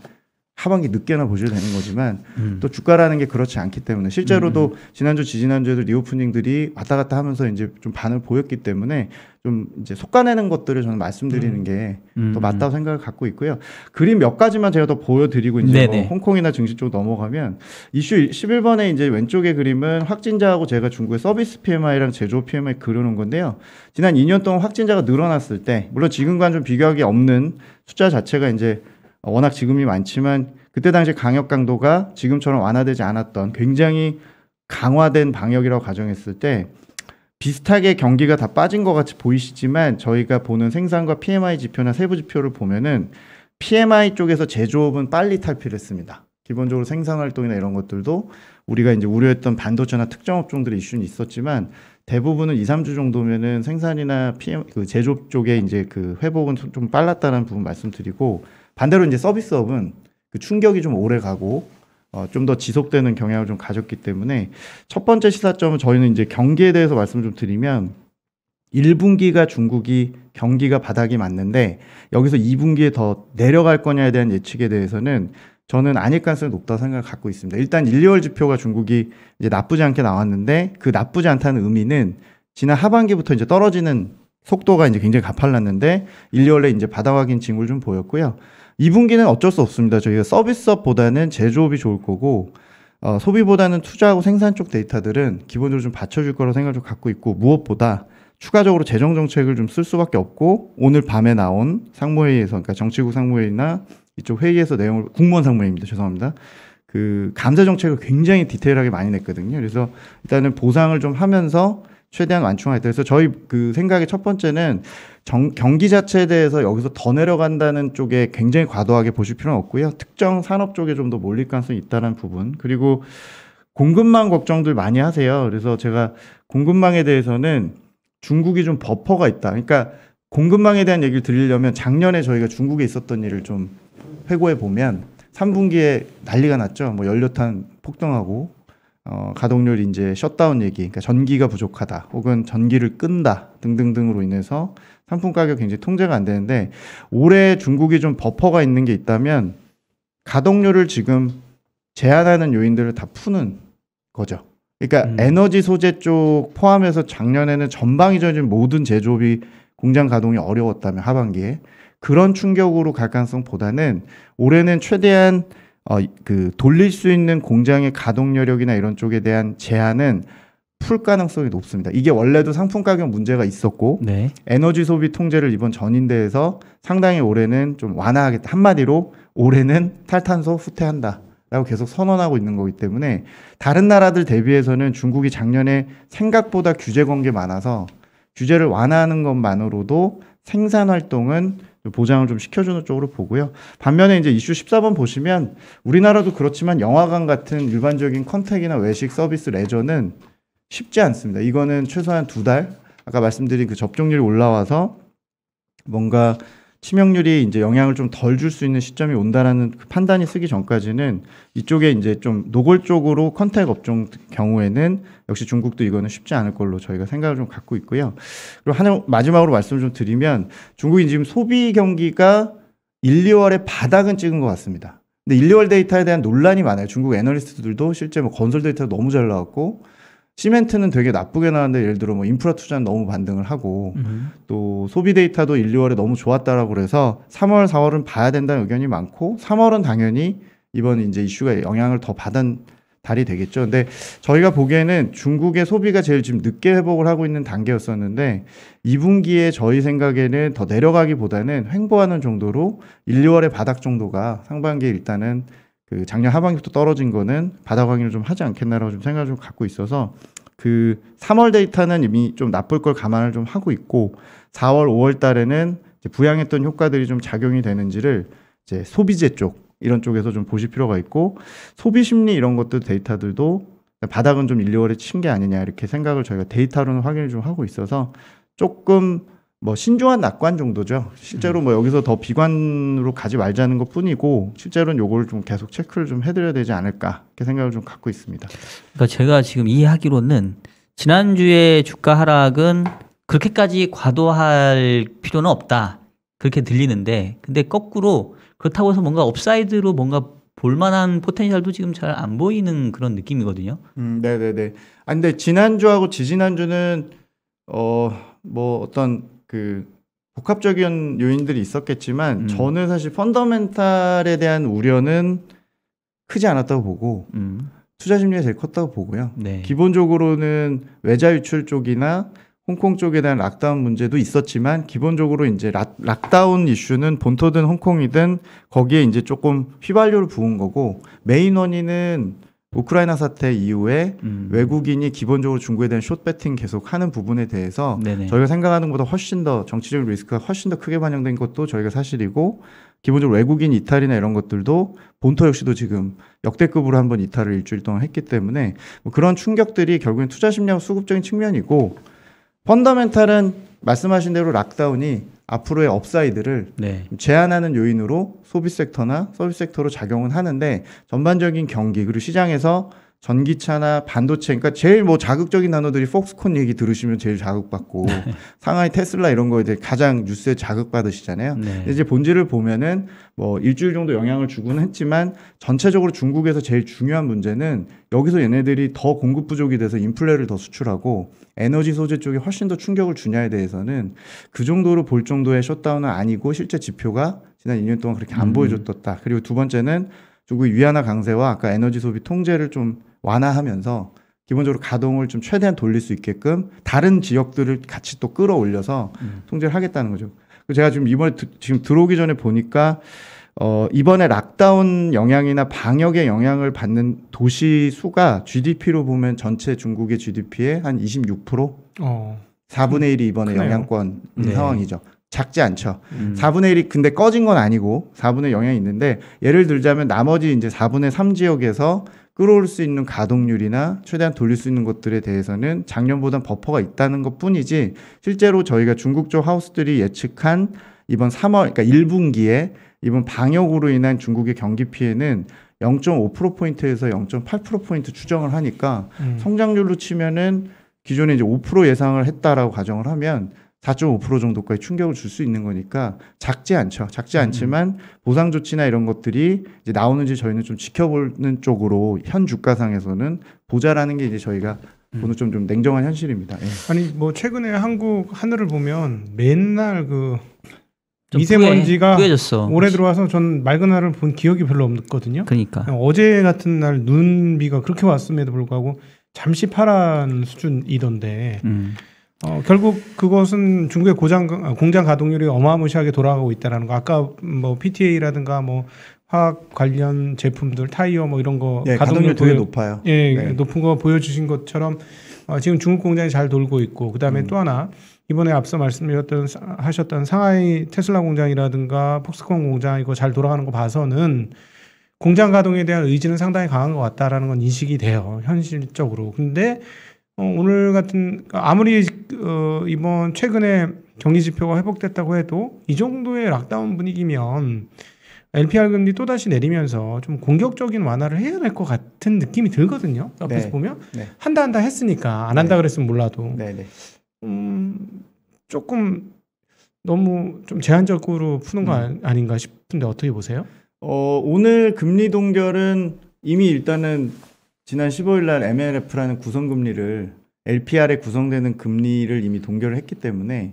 하반기 늦게나 보셔도 되는 거지만 또 주가라는 게 그렇지 않기 때문에 실제로도 지난주, 지지난주에도 리오프닝들이 왔다 갔다 하면서 이제 좀 반을 보였기 때문에 좀 이제 속가내는 것들을 저는 말씀드리는 게 더 맞다고 생각을 갖고 있고요. 그림 몇 가지만 제가 더 보여드리고 이제 뭐 홍콩이나 증시 쪽 넘어가면 이슈 11번에 이제 왼쪽의 그림은 확진자하고 제가 중국의 서비스 PMI랑 제조업 PMI 그려놓은 건데요. 지난 2년 동안 확진자가 늘어났을 때 물론 지금과는 좀 비교하기 없는 숫자 자체가 이제 워낙 지금이 많지만 그때 당시 강력 강도가 지금처럼 완화되지 않았던 굉장히 강화된 방역이라고 가정했을 때 비슷하게 경기가 다 빠진 것 같이 보이시지만 저희가 보는 생산과 PMI 지표나 세부 지표를 보면은 PMI 쪽에서 제조업은 빨리 탈피를 했습니다. 기본적으로 생산활동이나 이런 것들도 우리가 이제 우려했던 반도체나 특정 업종들의 이슈는 있었지만 대부분은 2~3주 정도면은 생산이나 제조업 쪽에 이제 그 회복은 좀 빨랐다는 부분 말씀드리고 반대로 이제 서비스업은 그 충격이 좀 오래 가고 좀 더 지속되는 경향을 좀 가졌기 때문에 첫 번째 시사점은 저희는 이제 경기에 대해서 말씀을 좀 드리면 1분기가 중국이 경기가 바닥이 맞는데 여기서 2분기에 더 내려갈 거냐에 대한 예측에 대해서는 저는 아닐 가능성이 높다고 생각을 갖고 있습니다. 일단 1, 2월 지표가 중국이 이제 나쁘지 않게 나왔는데 그 나쁘지 않다는 의미는 지난 하반기부터 이제 떨어지는 속도가 이제 굉장히 가팔랐는데 1, 2월에 이제 바닥 확인 징후를 좀 보였고요. 2분기는 어쩔 수 없습니다. 저희가 서비스업보다는 제조업이 좋을 거고 소비보다는 투자하고 생산 쪽 데이터들은 기본적으로 좀 받쳐줄 거라고 생각을 좀 갖고 있고 무엇보다 추가적으로 재정 정책을 좀 쓸 수밖에 없고 오늘 밤에 나온 상무회의에서 그러니까 정치국 상무회의나 이쪽 회의에서 내용을 국무원 상무회의입니다. 죄송합니다. 그 감세 정책을 굉장히 디테일하게 많이 냈거든요. 그래서 일단은 보상을 좀 하면서 최대한 완충하겠다. 그래서 저희 그 생각의 첫 번째는 경기 자체에 대해서 여기서 더 내려간다는 쪽에 굉장히 과도하게 보실 필요는 없고요. 특정 산업 쪽에 좀 더 몰릴 가능성이 있다는 부분. 그리고 공급망 걱정들 많이 하세요. 그래서 제가 공급망에 대해서는 중국이 좀 버퍼가 있다. 그러니까 공급망에 대한 얘기를 드리려면 작년에 저희가 중국에 있었던 일을 좀 회고해 보면 3분기에 난리가 났죠. 뭐 연료탄 폭등하고 가동률 이제 셧다운 얘기, 그러니까 전기가 부족하다, 혹은 전기를 끈다 등등등으로 인해서 상품 가격 굉장히 통제가 안 되는데 올해 중국이 좀 버퍼가 있는 게 있다면 가동률을 지금 제한하는 요인들을 다 푸는 거죠. 그러니까 에너지 소재 쪽 포함해서 작년에는 전방위적인 모든 제조업이 공장 가동이 어려웠다면 하반기에 그런 충격으로 갈 가능성보다는 올해는 최대한 그 돌릴 수 있는 공장의 가동 여력이나 이런 쪽에 대한 제한은 풀 가능성이 높습니다. 이게 원래도 상품 가격 문제가 있었고 에너지 소비 통제를 이번 전인대에서 상당히 올해는 좀 완화하겠다. 한마디로 올해는 탈탄소 후퇴한다 라고 계속 선언하고 있는 거기 때문에 다른 나라들 대비해서는 중국이 작년에 생각보다 규제 건 게 많아서 규제를 완화하는 것만으로도 생산 활동은 보장을 좀 시켜주는 쪽으로 보고요. 반면에 이제 이슈 14번 보시면 우리나라도 그렇지만 영화관 같은 일반적인 컨택이나 외식 서비스 레저는 쉽지 않습니다. 이거는 최소한 2달, 아까 말씀드린 그 접종률이 올라와서 뭔가 치명률이 이제 영향을 좀 덜 줄 수 있는 시점이 온다라는 그 판단이 쓰기 전까지는 이쪽에 이제 좀 노골적으로 컨택 업종 경우에는 역시 중국도 이거는 쉽지 않을 걸로 저희가 생각을 좀 갖고 있고요. 그리고 하나 마지막으로 말씀을 좀 드리면 중국이 지금 소비 경기가 1, 2월에 바닥은 찍은 것 같습니다. 근데 1, 2월 데이터에 대한 논란이 많아요. 중국 애널리스트들도 실제 뭐 건설 데이터가 너무 잘 나왔고 시멘트는 되게 나쁘게 나왔는데 예를 들어 뭐 인프라 투자는 너무 반등을 하고 또 소비 데이터도 1, 2월에 너무 좋았다라고 그래서 3월, 4월은 봐야 된다는 의견이 많고 3월은 당연히 이번 이제 이슈가 영향을 더 받은 달이 되겠죠. 근데 저희가 보기에는 중국의 소비가 제일 지금 늦게 회복을 하고 있는 단계였었는데 2분기에 저희 생각에는 더 내려가기보다는 횡보하는 정도로 1, 2월의 바닥 정도가 상반기에 일단은 그 작년 하반기부터 떨어진 거는 바닥 확인을 좀 하지 않겠나라고 좀 생각을 좀 갖고 있어서 그 3월 데이터는 이미 좀 나쁠 걸 감안을 좀 하고 있고 4월, 5월 달에는 이제 부양했던 효과들이 좀 작용이 되는지를 이제 소비재 쪽 이런 쪽에서 좀 보실 필요가 있고 소비 심리 이런 것들 데이터들도 바닥은 좀 1, 2월에 친 게 아니냐 이렇게 생각을 저희가 데이터로는 확인을 좀 하고 있어서 조금 뭐 신중한 낙관 정도죠. 실제로 뭐 여기서 더 비관으로 가지 말자는 것 뿐이고 실제로는 요걸 좀 계속 체크를 좀 해드려야 되지 않을까 이렇게 생각을 좀 갖고 있습니다. 그러니까 제가 지금 이해하기로는 지난주에 주가 하락은 그렇게까지 과도할 필요는 없다 그렇게 들리는데 근데 거꾸로 그렇다고 해서 뭔가 업사이드로 뭔가 볼만한 포텐셜도 지금 잘 안 보이는 그런 느낌이거든요. 네네네. 아 근데 지난주하고 지지난주는 뭐 어떤 그 복합적인 요인들이 있었겠지만 저는 사실 펀더멘탈에 대한 우려는 크지 않았다고 보고 투자 심리가 제일 컸다고 보고요. 네. 기본적으로는 외자 유출 쪽이나 홍콩 쪽에 대한 락다운 문제도 있었지만 기본적으로 이제 락다운 이슈는 본토든 홍콩이든 거기에 이제 조금 휘발유를 부은 거고 메인 원인은 우크라이나 사태 이후에 외국인이 기본적으로 중국에 대한 숏배팅 계속 하는 부분에 대해서 네네. 저희가 생각하는 것보다 훨씬 더 정치적 리스크가 훨씬 더 크게 반영된 것도 저희가 사실이고 기본적으로 외국인 이탈이나 이런 것들도 본토 역시도 지금 역대급으로 한번 이탈을 일주일 동안 했기 때문에 뭐 그런 충격들이 결국엔 투자 심리하고 수급적인 측면이고 펀더멘탈은 말씀하신 대로 락다운이 앞으로의 업사이드를 네. 제한하는 요인으로 소비 섹터나 서비스 섹터로 작용은 하는데 전반적인 경기 그리고 시장에서 전기차나 반도체 그러니까 제일 뭐 자극적인 단어들이 폭스콘 얘기 들으시면 제일 자극받고 상하이 테슬라 이런 거에 대해 가장 뉴스에 자극받으시잖아요. 네. 이제 본질을 보면은 뭐 일주일 정도 영향을 주고는 했지만 전체적으로 중국에서 제일 중요한 문제는 여기서 얘네들이 더 공급 부족이 돼서 인플레를 더 수출하고 에너지 소재 쪽에 훨씬 더 충격을 주냐에 대해서는 그 정도로 볼 정도의 셧다운은 아니고 실제 지표가 지난 2년 동안 그렇게 안 보여줬다. 그리고 두 번째는 중국의 위안화 강세와 아까 에너지 소비 통제를 좀 완화하면서 기본적으로 가동을 좀 최대한 돌릴 수 있게끔 다른 지역들을 같이 또 끌어올려서 통제를 하겠다는 거죠. 제가 지금 이번에 지금 들어오기 전에 보니까 이번에 락다운 영향이나 방역의 영향을 받는 도시 수가 GDP로 보면 전체 중국의 GDP의 한 26%? 4분의 1이 이번에 크네요. 영향권 네. 상황이죠. 작지 않죠. 4분의 1이 근데 꺼진 건 아니고 4분의 영향이 있는데 예를 들자면 나머지 이제 4분의 3 지역에서 끌어올 수 있는 가동률이나 최대한 돌릴 수 있는 것들에 대해서는 작년보단 버퍼가 있다는 것 뿐이지 실제로 저희가 중국 쪽 하우스들이 예측한 이번 3월, 그러니까 1분기에 이번 방역으로 인한 중국의 경기 피해는 0.5%포인트에서 0.8%포인트 추정을 하니까 성장률로 치면은 기존에 이제 5% 예상을 했다라고 가정을 하면 4.5% 정도까지 충격을 줄 수 있는 거니까 작지 않죠. 작지 않지만 보상 조치나 이런 것들이 이제 나오는지 저희는 좀 지켜보는 쪽으로 현 주가상에서는 보자라는 게 이제 저희가 보는 좀 냉정한 현실입니다. 예. 아니 뭐 최근에 한국 하늘을 보면 맨날 그 좀 미세먼지가 뿌얘졌어. 올해 들어와서 전 맑은 하늘을 본 기억이 별로 없거든요. 그러니까. 그냥 어제 같은 날 눈비가 그렇게 왔음에도 불구하고 잠시 파란 수준이던데 결국 그것은 중국의 공장 가동률이 어마무시하게 돌아가고 있다라는 거. 아까 뭐 PTA라든가 뭐 화학 관련 제품들 타이어 뭐 이런 거 예, 가동률 되게 높아요. 예, 네. 높은 거 보여주신 것처럼 지금 중국 공장이 잘 돌고 있고 그다음에 또 하나 이번에 앞서 하셨던 상하이 테슬라 공장이라든가 폭스콘 공장 이거 잘 돌아가는 거 봐서는 공장 가동에 대한 의지는 상당히 강한 것 같다라는 건 인식이 돼요. 현실적으로. 근데 오늘 같은 아무리 이번 최근에 경기 지표가 회복됐다고 해도 이 정도의 락다운 분위기면 LPR 금리 또다시 내리면서 좀 공격적인 완화를 해야 될 것 같은 느낌이 들거든요. 옆에서 보면 한다 했으니까 안 한다 그랬으면 몰라도 조금 너무 좀 제한적으로 푸는 거 아닌가 싶은데 어떻게 보세요? 오늘 금리 동결은 이미 일단은 지난 15일 날 MLF라는 구성금리를 LPR에 구성되는 금리를 이미 동결을 했기 때문에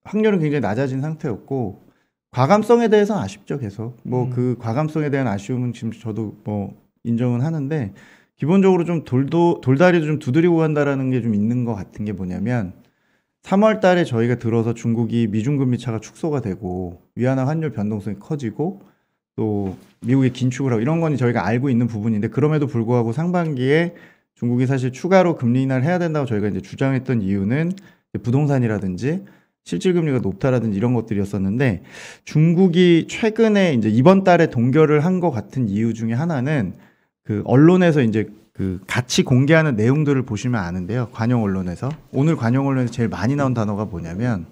확률은 굉장히 낮아진 상태였고 과감성에 대해서는 아쉽죠. 계속 그 과감성에 대한 아쉬움은 지금 저도 인정은 하는데 기본적으로 좀 돌다리도 좀 두드리고 간다라는 게 좀 있는 것 같은 게 뭐냐면 3월 달에 저희가 들어서 중국이 미중 금리 차가 축소가 되고 위안화 환율 변동성이 커지고 또 미국이 긴축을 하고 이런 건 저희가 알고 있는 부분인데 그럼에도 불구하고 상반기에 중국이 사실 추가로 금리 인하를 해야 된다고 저희가 이제 주장했던 이유는 부동산이라든지 실질 금리가 높다라든지 이런 것들이었었는데 중국이 최근에 이제 이번 달에 동결을 한 것 같은 이유 중에 하나는 그 언론에서 이제 그 같이 공개하는 내용들을 보시면 아는데요. 관영 언론에서 오늘 관영 언론에서 제일 많이 나온 단어가 뭐냐면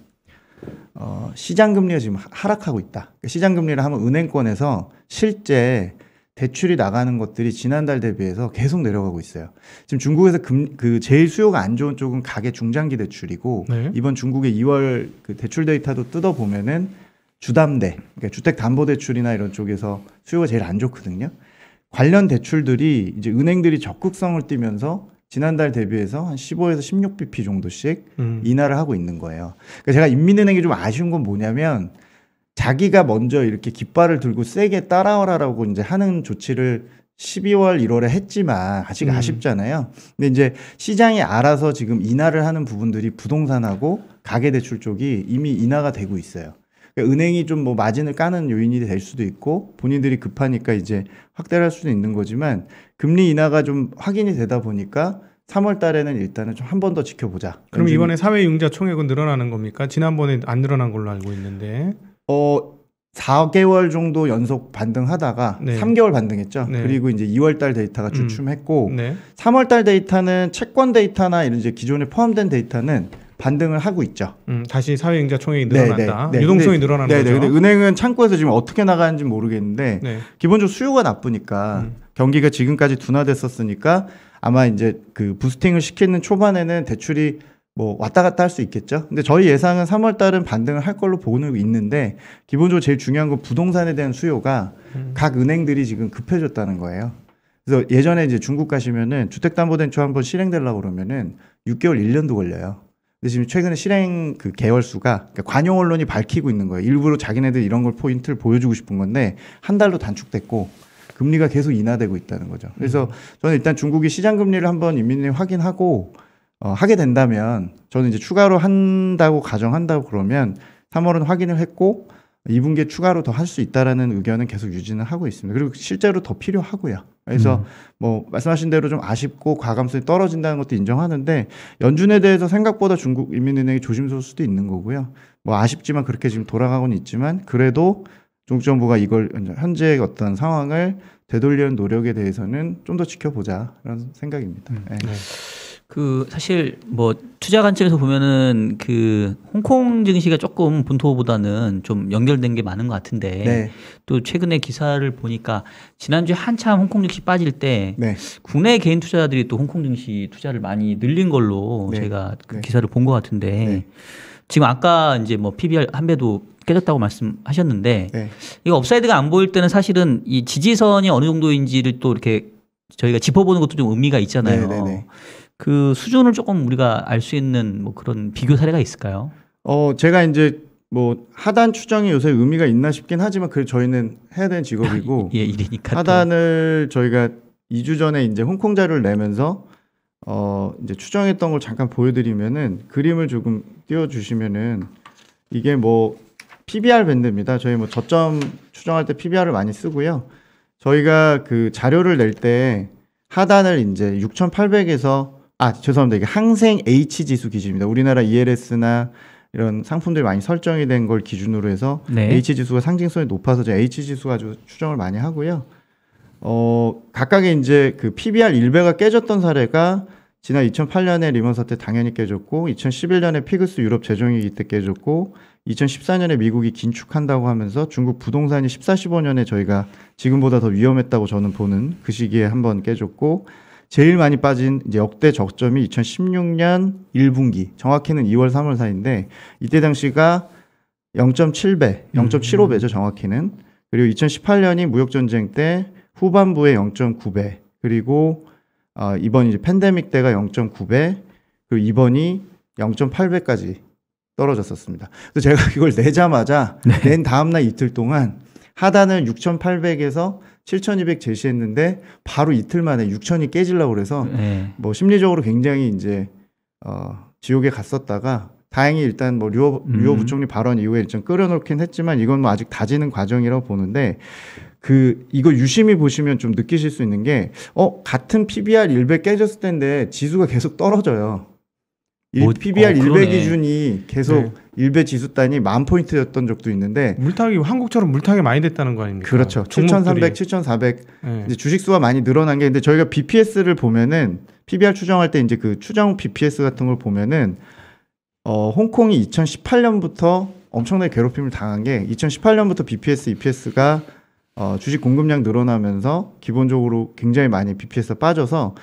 시장 금리가 지금 하락하고 있다. 시장 금리를 하면 은행권에서 실제 대출이 나가는 것들이 지난달 대비해서 계속 내려가고 있어요. 지금 중국에서 그 제일 수요가 안 좋은 쪽은 가계 중장기 대출이고 이번 중국의 2월 그 대출 데이터도 뜯어 보면은 주담대, 그러니까 주택담보대출이나 이런 쪽에서 수요가 제일 안 좋거든요. 관련 대출들이 이제 은행들이 적극성을 띠면서 지난달 대비해서 한 15에서 16bp 정도씩 인하를 하고 있는 거예요. 그러니까 제가 인민은행이 좀 아쉬운 건 뭐냐면 자기가 먼저 이렇게 깃발을 들고 세게 따라와라라고 이제 하는 조치를 12월, 1월에 했지만 아직 아쉽잖아요. 근데 이제 시장이 알아서 지금 인하를 하는 부분들이 부동산하고 가계대출 쪽이 이미 인하가 되고 있어요. 그러니까 은행이 좀 뭐 마진을 까는 요인이 될 수도 있고 본인들이 급하니까 이제 확대를 할 수도 있는 거지만 금리 인하가 좀 확인이 되다 보니까 3월 달에는 일단은 좀 한 번 더 지켜보자. 그럼 이번에 사회융자 총액은 늘어나는 겁니까? 지난번에 안 늘어난 걸로 알고 있는데. 4개월 정도 연속 반등하다가 3개월 반등했죠. 그리고 이제 2월 달 데이터가 주춤했고 3월 달 데이터는 채권 데이터나 이런 이제 기존에 포함된 데이터는 반등을 하고 있죠. 다시 사회융자 총액이 늘어난다. 유동성이 늘어나는 거죠. 근데 은행은 창구에서 지금 어떻게 나가는지 모르겠는데 기본적으로 수요가 나쁘니까 경기가 지금까지 둔화됐었으니까 아마 이제 그 부스팅을 시키는 초반에는 대출이 뭐 왔다 갔다 할 수 있겠죠. 근데 저희 예상은 3월 달은 반등을 할 걸로 보고 있는데 기본적으로 제일 중요한 건 부동산에 대한 수요가 각 은행들이 지금 급해졌다는 거예요. 그래서 예전에 이제 중국 가시면은 주택담보대출 한번 실행되려고 그러면은 6개월, 1년도 걸려요. 근데 지금 최근에 실행 그 개월 수가 그러니까 관영 언론이 밝히고 있는 거예요. 일부러 자기네들 이런 걸 포인트를 보여주고 싶은 건데 한 달로 단축됐고 금리가 계속 인하되고 있다는 거죠. 그래서 저는 일단 중국이 시장 금리를 한번 인민은행이 확인하고 하게 된다면 저는 이제 추가로 한다고 가정한다고 그러면 3월은 확인을 했고 2분기에 추가로 더 할 수 있다라는 의견은 계속 유지는 하고 있습니다. 그리고 실제로 더 필요하고요. 그래서 뭐 말씀하신 대로 좀 아쉽고 과감성이 떨어진다는 것도 인정하는데 연준에 대해서 생각보다 중국 인민은행이 조심스러울 수도 있는 거고요. 뭐 아쉽지만 그렇게 지금 돌아가고는 있지만 그래도 중국 정부가 이걸 현재의 어떤 상황을 되돌리는 노력에 대해서는 좀 더 지켜보자 이런 생각입니다. 그 사실 뭐 투자 관점에서 보면은 그 홍콩 증시가 조금 본토보다는 좀 연결된 게 많은 것 같은데 또 최근에 기사를 보니까 지난주에 한참 홍콩 증시 빠질 때 국내 개인 투자자들이 또 홍콩 증시 투자를 많이 늘린 걸로 제가 그 기사를 본 것 같은데 지금 아까 이제 뭐 PBR 한 배도 깨졌다고 말씀하셨는데 이거 업사이드가 안 보일 때는 사실은 이 지지선이 어느 정도인지를 또 이렇게 저희가 짚어보는 것도 좀 의미가 있잖아요. 그 수준을 조금 우리가 알 수 있는 뭐 그런 비교 사례가 있을까요? 제가 이제 뭐 하단 추정이 요새 의미가 있나 싶긴 하지만 그 저희는 해야 되는 직업이고 일이니까 하단을 저희가 2주 전에 이제 홍콩 자료를 내면서 이제 추정했던 걸 잠깐 보여드리면은 그림을 조금 띄워주시면은 이게 뭐 PBR 밴드입니다. 저희 뭐 저점 추정할 때 PBR을 많이 쓰고요. 저희가 그 자료를 낼 때 하단을 이제 6,800에서 죄송합니다. 이게 항생 H 지수 기준입니다. 우리나라 ELS나 이런 상품들이 많이 설정이 된 걸 기준으로 해서 네. H 지수가 상징성이 높아서 제가 H 지수가 아주 추정을 많이 하고요. 각각의 이제 그 PBR 1배가 깨졌던 사례가 지난 2008년에 리먼 사태 당연히 깨졌고, 2011년에 피그스 유럽 재정위기 때 깨졌고, 2014년에 미국이 긴축한다고 하면서 중국 부동산이 14, 15년에 저희가 지금보다 더 위험했다고 저는 보는 그 시기에 한번 깨졌고, 제일 많이 빠진 이제 역대 저점이 2016년 1분기, 정확히는 2월, 3월 사이인데 이때 당시가 0.7배, 0.75배죠 정확히는. 그리고 2018년이 무역전쟁 때 후반부에 0.9배, 그리고 이번 이제 팬데믹 때가 0.9배, 그리고 이번이 0.8배까지 떨어졌었습니다. 그래서 제가 이걸 내자마자 낸 다음날 이틀 동안 하단을 6,800에서 7,200 제시했는데 바로 이틀 만에 6,000이 깨지려고 그래서 뭐 심리적으로 굉장히 이제 지옥에 갔었다가 다행히 일단 뭐 류호 부총리 발언 이후에 좀 끌어놓긴 했지만 이건 뭐 아직 다지는 과정이라고 보는데 이거 유심히 보시면 좀 느끼실 수 있는 게 같은 PBR 1배 깨졌을 텐데 지수가 계속 떨어져요. PBR 1배 기준이 계속 1배 지수 단위 10,000포인트였던 적도 있는데 물타기 한국처럼 물타기 많이 됐다는 거 아닙니까? 그렇죠. 7,300, 7,400 이제 주식 수가 많이 늘어난 게 근데 저희가 BPS를 보면은 PBR 추정할 때 이제 그 추정 BPS 같은 걸 보면은 홍콩이 2018년부터 엄청나게 괴롭힘을 당한 게 2018년부터 BPS, EPS가 주식 공급량 늘어나면서 기본적으로 굉장히 많이 BPS가 빠져서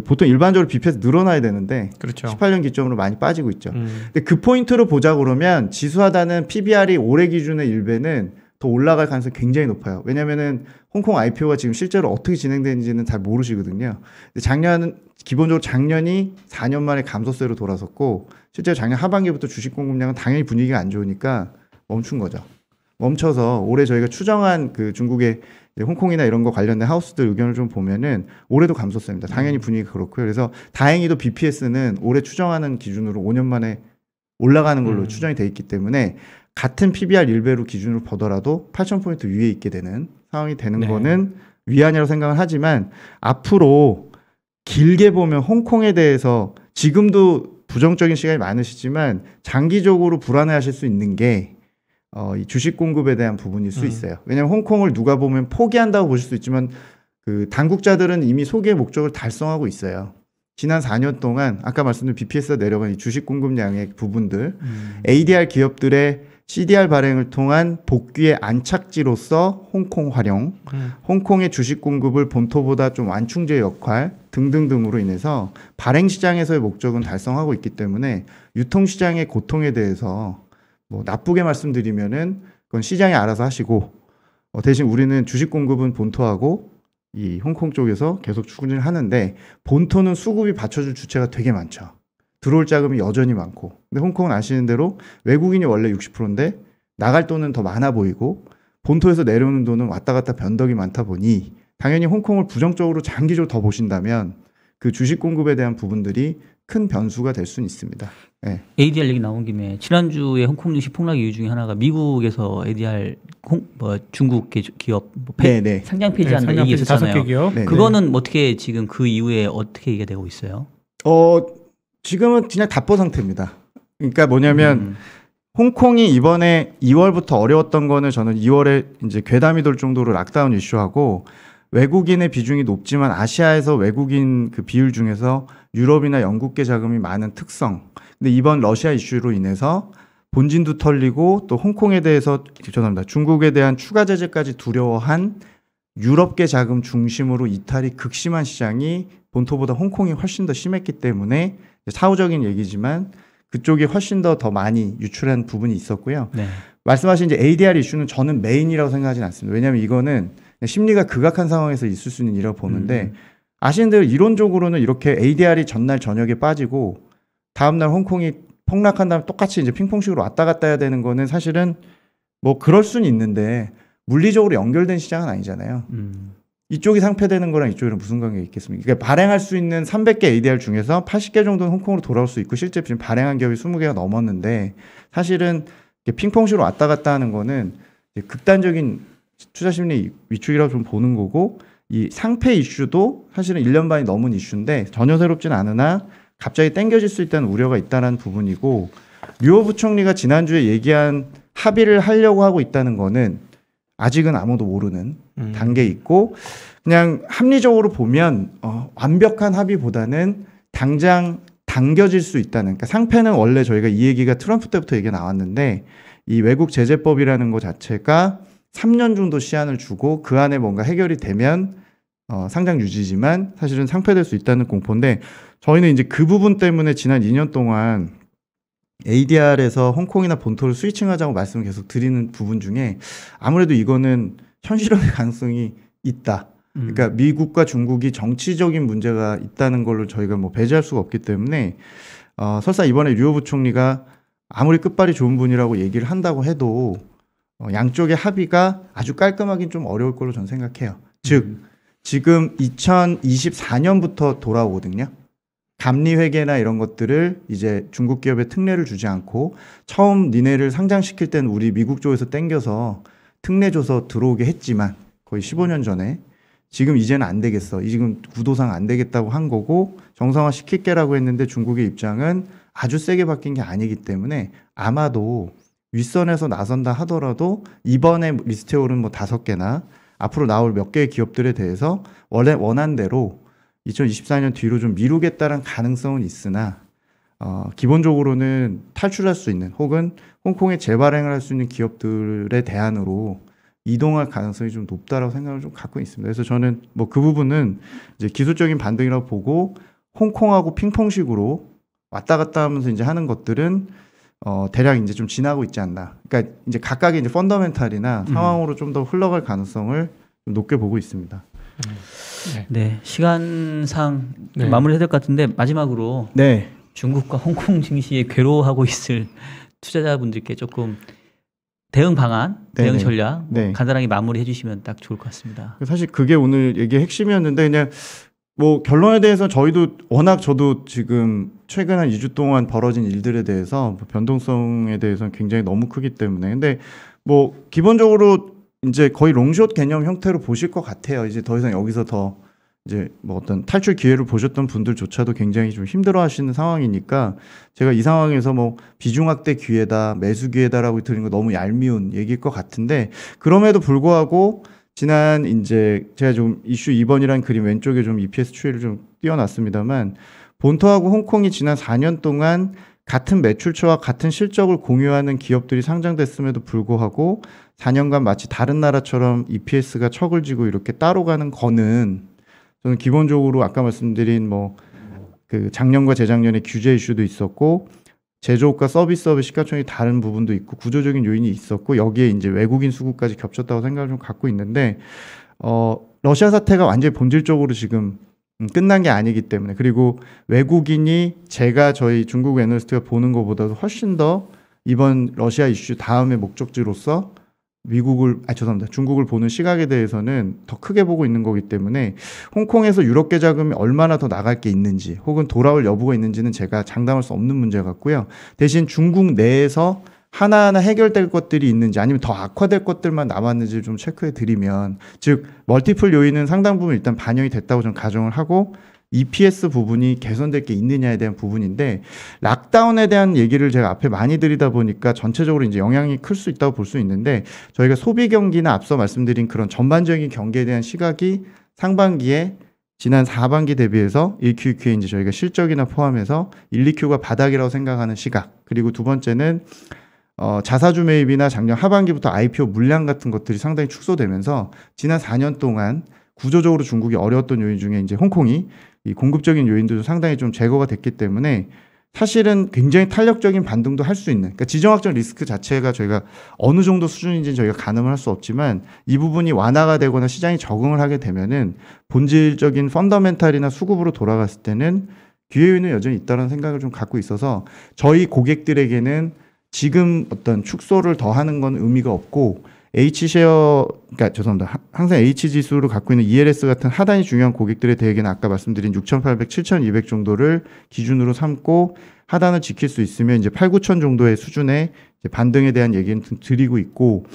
보통 일반적으로 BPS 늘어나야 되는데 그렇죠. 18년 기점으로 많이 빠지고 있죠. 근데 그 포인트로 보자 그러면 지수하단은 PBR이 올해 기준의 1배는 더 올라갈 가능성이 굉장히 높아요. 왜냐면은 홍콩 IPO가 지금 실제로 어떻게 진행되는지는 잘 모르시거든요. 근데 기본적으로 작년이 4년 만에 감소세로 돌아섰고 실제로 작년 하반기부터 주식 공급량은 당연히 분위기가 안 좋으니까 멈춘 거죠. 멈춰서 올해 저희가 추정한 그 중국의 홍콩이나 이런 거 관련된 하우스들 의견을 좀 보면은 올해도 감소세입니다. 당연히 분위기가 그렇고요. 그래서 다행히도 BPS는 올해 추정하는 기준으로 5년 만에 올라가는 걸로 추정이 돼 있기 때문에 같은 PBR 1배로 기준으로 보더라도 8,000포인트 위에 있게 되는 상황이 되는 거는 위안이라고 생각을 하지만 앞으로 길게 보면 홍콩에 대해서 지금도 부정적인 시각이 많으시지만 장기적으로 불안해하실 수 있는 게 이 주식 공급에 대한 부분일 수 있어요. 왜냐하면 홍콩을 누가 보면 포기한다고 보실 수 있지만 그 당국자들은 이미 소기의 목적을 달성하고 있어요. 지난 4년 동안 아까 말씀드린 BPS가 내려간 이 주식 공급량의 부분들, ADR 기업들의 CDR 발행을 통한 복귀의 안착지로서 홍콩 활용, 홍콩의 주식 공급을 본토보다 좀 완충제 역할 등등등으로 인해서 발행 시장에서의 목적은 달성하고 있기 때문에 유통 시장의 고통에 대해서 뭐 나쁘게 말씀드리면은 그건 시장이 알아서 하시고 대신 우리는 주식 공급은 본토하고 이 홍콩 쪽에서 계속 추진을 하는데 본토는 수급이 받쳐줄 주체가 되게 많죠. 들어올 자금이 여전히 많고 근데 홍콩은 아시는 대로 외국인이 원래 60%인데 나갈 돈은 더 많아 보이고 본토에서 내려오는 돈은 왔다 갔다 변덕이 많다 보니 당연히 홍콩을 부정적으로 장기적으로 더 보신다면 그 주식 공급에 대한 부분들이 큰 변수가 될 수는 있습니다. 네. ADR 얘기 나온 김에 지난주에 홍콩 증시 폭락 이유 중에 하나가 미국에서 ADR 중국 기업 상장 폐지한다 얘기 있었잖아요. 그거는 어떻게 지금 그 이후에 어떻게 얘기가 되고 있어요? 지금은 그냥 답보 상태입니다. 그러니까 뭐냐면 홍콩이 이번에 2월부터 어려웠던 거는 저는 2월에 이제 괴담이 돌 정도로 락다운 이슈하고 외국인의 비중이 높지만 아시아에서 외국인 그 비율 중에서 유럽이나 영국계 자금이 많은 특성. 근데 이번 러시아 이슈로 인해서 본진도 털리고 또 홍콩에 대해서 죄송합니다. 중국에 대한 추가 제재까지 두려워한 유럽계 자금 중심으로 이탈이 극심한 시장이 본토보다 홍콩이 훨씬 더 심했기 때문에 사후적인 얘기지만 그쪽이 훨씬 더 많이 유출한 부분이 있었고요. 네. 말씀하신 이제 ADR 이슈는 저는 메인이라고 생각하지는 않습니다. 왜냐하면 이거는 심리가 극악한 상황에서 있을 수 있는 일이라고 보는데 아시는 대로 이론적으로는 이렇게 ADR이 전날 저녁에 빠지고 다음날 홍콩이 폭락한 다음에 똑같이 이제 핑퐁식으로 왔다 갔다 해야 되는 거는 사실은 뭐 그럴 수는 있는데 물리적으로 연결된 시장은 아니잖아요. 이쪽이 상폐되는 거랑 이쪽이랑 무슨 관계가 있겠습니까? 그러니까 발행할 수 있는 300개 ADR 중에서 80개 정도는 홍콩으로 돌아올 수 있고 실제 지금 발행한 기업이 20개가 넘었는데 사실은 핑퐁식으로 왔다 갔다 하는 거는 극단적인 투자 심리 위축이라고 좀 보는 거고 이 상패 이슈도 사실은 1년 반이 넘은 이슈인데 전혀 새롭진 않으나 갑자기 땡겨질 수 있다는 우려가 있다는 부분이고, 류호 부총리가 지난주에 얘기한 합의를 하려고 하고 있다는 거는 아직은 아무도 모르는 단계에 있고, 그냥 합리적으로 보면 완벽한 합의보다는 당장 당겨질 수 있다는, 그러니까 상패는 원래 저희가 이 얘기가 트럼프 때부터 얘기가 나왔는데, 이 외국 제재법이라는 것 자체가 3년 정도 시한을 주고 그 안에 뭔가 해결이 되면 상장 유지지만 사실은 상폐될 수 있다는 공포인데, 저희는 이제 그 부분 때문에 지난 2년 동안 ADR에서 홍콩이나 본토를 스위칭하자고 말씀을 계속 드리는 부분 중에 아무래도 이거는 현실화의 가능성이 있다. 그러니까 미국과 중국이 정치적인 문제가 있다는 걸로 저희가 뭐 배제할 수가 없기 때문에 설사 이번에 류호 부총리가 아무리 끝발이 좋은 분이라고 얘기를 한다고 해도 양쪽의 합의가 아주 깔끔하긴 좀 어려울 걸로 저는 생각해요. 즉 지금 2024년부터 돌아오거든요. 감리 회계나 이런 것들을 이제 중국 기업에 특례를 주지 않고, 처음 니네를 상장시킬 때는 우리 미국 쪽에서 땡겨서 특례 줘서 들어오게 했지만 거의 15년 전에, 지금 이제는 안 되겠어, 지금 구도상 안 되겠다고 한 거고 정상화 시킬게라고 했는데 중국의 입장은 아주 세게 바뀐 게 아니기 때문에 아마도 윗선에서 나선다 하더라도 이번에 리스트에 오른 뭐 5개나 앞으로 나올 몇 개의 기업들에 대해서 원래 원한 대로 2024년 뒤로 좀 미루겠다는 가능성은 있으나 기본적으로는 탈출할 수 있는 혹은 홍콩에 재발행을 할 수 있는 기업들의 대안으로 이동할 가능성이 좀 높다라고 생각을 좀 갖고 있습니다. 그래서 저는 뭐 그 부분은 이제 기술적인 반등이라고 보고, 홍콩하고 핑퐁식으로 왔다 갔다 하면서 이제 하는 것들은 대략 이제 좀 지나고 있지 않나. 그러니까 이제 각각의 이제 펀더멘탈이나 상황으로 좀 더 흘러갈 가능성을 좀 높게 보고 있습니다. 네, 시간상 좀 마무리해야 될 것 같은데 마지막으로 중국과 홍콩 증시에 괴로워하고 있을 투자자분들께 조금 대응 방안, 대응 전략 간단하게 마무리해 주시면 딱 좋을 것 같습니다. 사실 그게 오늘 얘기의 핵심이었는데, 그냥 뭐 결론에 대해서 저희도 워낙 저도 지금 최근 한 2주 동안 벌어진 일들에 대해서 변동성에 대해서는 굉장히 너무 크기 때문에, 근데 뭐 기본적으로 이제 거의 롱숏 개념 형태로 보실 것 같아요. 이제 더 이상 여기서 더 이제 뭐 어떤 탈출 기회를 보셨던 분들조차도 굉장히 좀 힘들어 하시는 상황이니까, 제가 이 상황에서 뭐 비중 확대 기회다, 매수 기회다라고 드리는 거 너무 얄미운 얘기일 것 같은데, 그럼에도 불구하고 지난 이제 제가 좀 이슈 2번이라는 그림 왼쪽에 좀 EPS 추이를 좀 띄워놨습니다만, 본토하고 홍콩이 지난 4년 동안 같은 매출처와 같은 실적을 공유하는 기업들이 상장됐음에도 불구하고 4년간 마치 다른 나라처럼 EPS가 척을 지고 이렇게 따로 가는 거는, 저는 기본적으로 아까 말씀드린 뭐 그 작년과 재작년에 규제 이슈도 있었고, 제조업과 서비스업의 시가총액이 다른 부분도 있고, 구조적인 요인이 있었고, 여기에 이제 외국인 수급까지 겹쳤다고 생각을 좀 갖고 있는데, 러시아 사태가 완전히 본질적으로 지금 끝난 게 아니기 때문에, 그리고 외국인이 제가 저희 중국 애널리스트가 보는 것보다도 훨씬 더 이번 러시아 이슈 다음의 목적지로서 중국을 보는 시각에 대해서는 더 크게 보고 있는 거기 때문에, 홍콩에서 유럽계 자금이 얼마나 더 나갈 게 있는지 혹은 돌아올 여부가 있는지는 제가 장담할 수 없는 문제 같고요. 대신 중국 내에서 하나하나 해결될 것들이 있는지 아니면 더 악화될 것들만 남았는지 좀 체크해 드리면, 즉 멀티플 요인은 상당 부분 일단 반영이 됐다고 저는 가정을 하고, EPS 부분이 개선될 게 있느냐에 대한 부분인데, 락다운에 대한 얘기를 제가 앞에 많이 드리다 보니까 전체적으로 이제 영향이 클 수 있다고 볼 수 있는데, 저희가 소비 경기나 앞서 말씀드린 그런 전반적인 경기에 대한 시각이 상반기에 지난 4반기 대비해서 1Q, 2Q에 이제 저희가 실적이나 포함해서 1, 2Q가 바닥이라고 생각하는 시각, 그리고 두 번째는 자사주 매입이나 작년 하반기부터 IPO 물량 같은 것들이 상당히 축소되면서 지난 4년 동안 구조적으로 중국이 어려웠던 요인 중에 이제 홍콩이 이 공급적인 요인도 상당히 좀 제거가 됐기 때문에, 사실은 굉장히 탄력적인 반등도 할 수 있는, 그러니까 지정학적 리스크 자체가 저희가 어느 정도 수준인지는 저희가 가늠을 할 수 없지만, 이 부분이 완화가 되거나 시장이 적응을 하게 되면은 본질적인 펀더멘탈이나 수급으로 돌아갔을 때는 기회 요인은 여전히 있다는 생각을 좀 갖고 있어서, 저희 고객들에게는 지금 어떤 축소를 더 하는 건 의미가 없고, 항상 H지수를 갖고 있는 ELS 같은 하단이 중요한 고객들에 대해서는 아까 말씀드린 6,800, 7,200 정도를 기준으로 삼고 하단을 지킬 수 있으면 이제 8, 9천 정도의 수준의 이제 반등에 대한 얘기는 드리고 있고,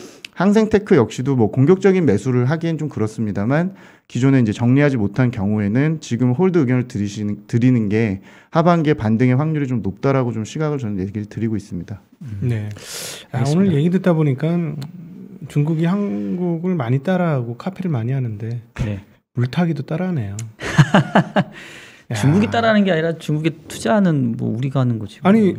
항생테크 역시도 뭐 공격적인 매수를 하기엔 좀 그렇습니다만 기존에 이제 정리하지 못한 경우에는 지금 홀드 의견을 드리는 게 하반기에 반등의 확률이 좀 높다라고 좀 시각을 저는 얘기를 드리고 있습니다. 네. 오늘 얘기 듣다 보니까 중국이 한국을 많이 따라하고 카피를 많이 하는데 네. 물타기도 따라하네요. 중국이 따라하는 게 아니라 중국에 투자하는 뭐 우리가 하는 거지. 아니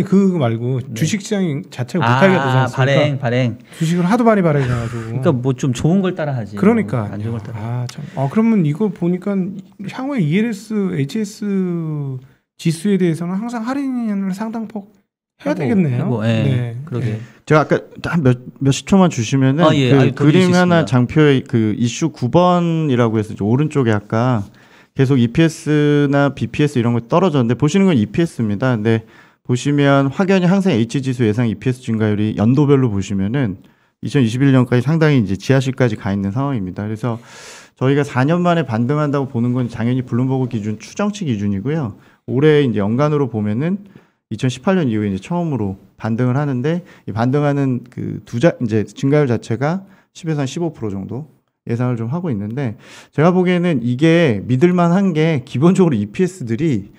그거 말고 주식시장 자체가 물타기가 되지 않습니까? 발행. 주식을 하도 많이 발행해가지고. 그러니까 뭐 좀 좋은 걸 따라하지. 그러니까. 안 좋은 걸 따라. 참. 그러면 이거 보니까 향후에 ELS, HS 지수에 대해서는 항상 할인을 상당폭 해야 되겠네요. 네. 그러게. 제가 아까 한 몇십 초만 주시면은 그 그림 하나 장표에 그 이슈 9번이라고 해서 오른쪽에 아까 계속 EPS나 BPS 이런 거 떨어졌는데 보시는 건 EPS입니다. 근데 보시면 확연히 항상 H지수 예상 EPS 증가율이 연도별로 보시면은 2021년까지 상당히 이제 지하실까지 가 있는 상황입니다. 그래서 저희가 4년 만에 반등한다고 보는 건 당연히 블룸버그 기준 추정치 기준이고요. 올해 이제 연간으로 보면은 2018년 이후에 이제 처음으로 반등을 하는데 이 반등하는 그 이제 증가율 자체가 10에서 한 15% 정도 예상을 좀 하고 있는데 제가 보기에는 이게 믿을만한 게 기본적으로 EPS들이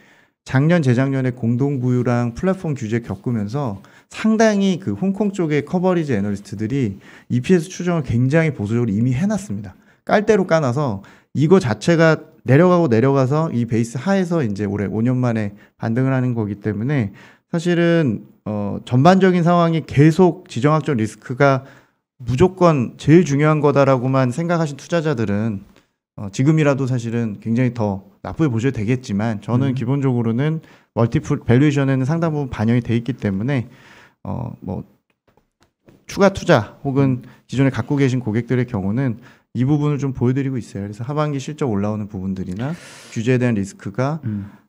작년 재작년에 공동부유랑 플랫폼 규제 겪으면서 상당히 그 홍콩 쪽의 커버리지 애널리스트들이 EPS 추정을 굉장히 보수적으로 이미 해놨습니다. 깔대로 까놔서 이거 자체가 내려가서 이 베이스 하에서 이제 올해 5년 만에 반등을 하는 거기 때문에 사실은 전반적인 상황이 계속 지정학적 리스크가 무조건 제일 중요한 거다라고만 생각하신 투자자들은 지금이라도 사실은 굉장히 더 나쁘게 보셔도 되겠지만 저는 기본적으로는 멀티플 밸류에이션에는 상당 부분 반영이 돼 있기 때문에 뭐 추가 투자 혹은 기존에 갖고 계신 고객들의 경우는 이 부분을 좀 보여드리고 있어요. 그래서 하반기 실적 올라오는 부분들이나 규제에 대한 리스크가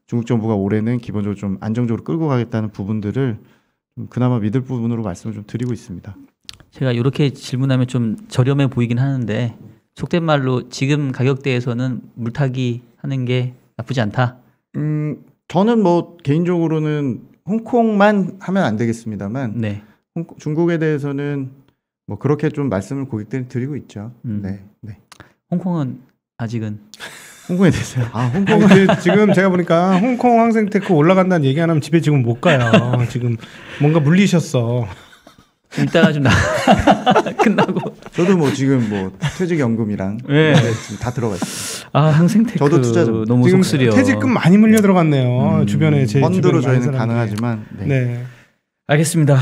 중국 정부가 올해는 기본적으로 좀 안정적으로 끌고 가겠다는 부분들을 좀 그나마 믿을 부분으로 말씀을 좀 드리고 있습니다. 제가 이렇게 질문하면 좀 저렴해 보이긴 하는데 속된 말로 지금 가격대에서는 물타기 하는 게 나쁘지 않다. 저는 뭐 개인적으로는 홍콩만 하면 안 되겠습니다만 네. 중국에 대해서는 뭐 그렇게 좀 말씀을 고객들이 드리고 있죠. 네. 홍콩은 아직은 홍콩에 대해서요. 홍콩은 지금 제가 보니까 홍콩 항생테크 올라간다는 얘기 안 하면 집에 지금 못 가요. 지금 뭔가 물리셨어. 이따가 좀 끝나고. 저도 뭐 지금 뭐 퇴직연금이랑 지금 다 들어가 있어요. 항생테크. 저도 투자 좀. 너무 지금 속쓰려. 퇴직금 많이 물려 들어갔네요. 주변에 제 펀드로 주변에 저희는 가능하지만. 네. 알겠습니다.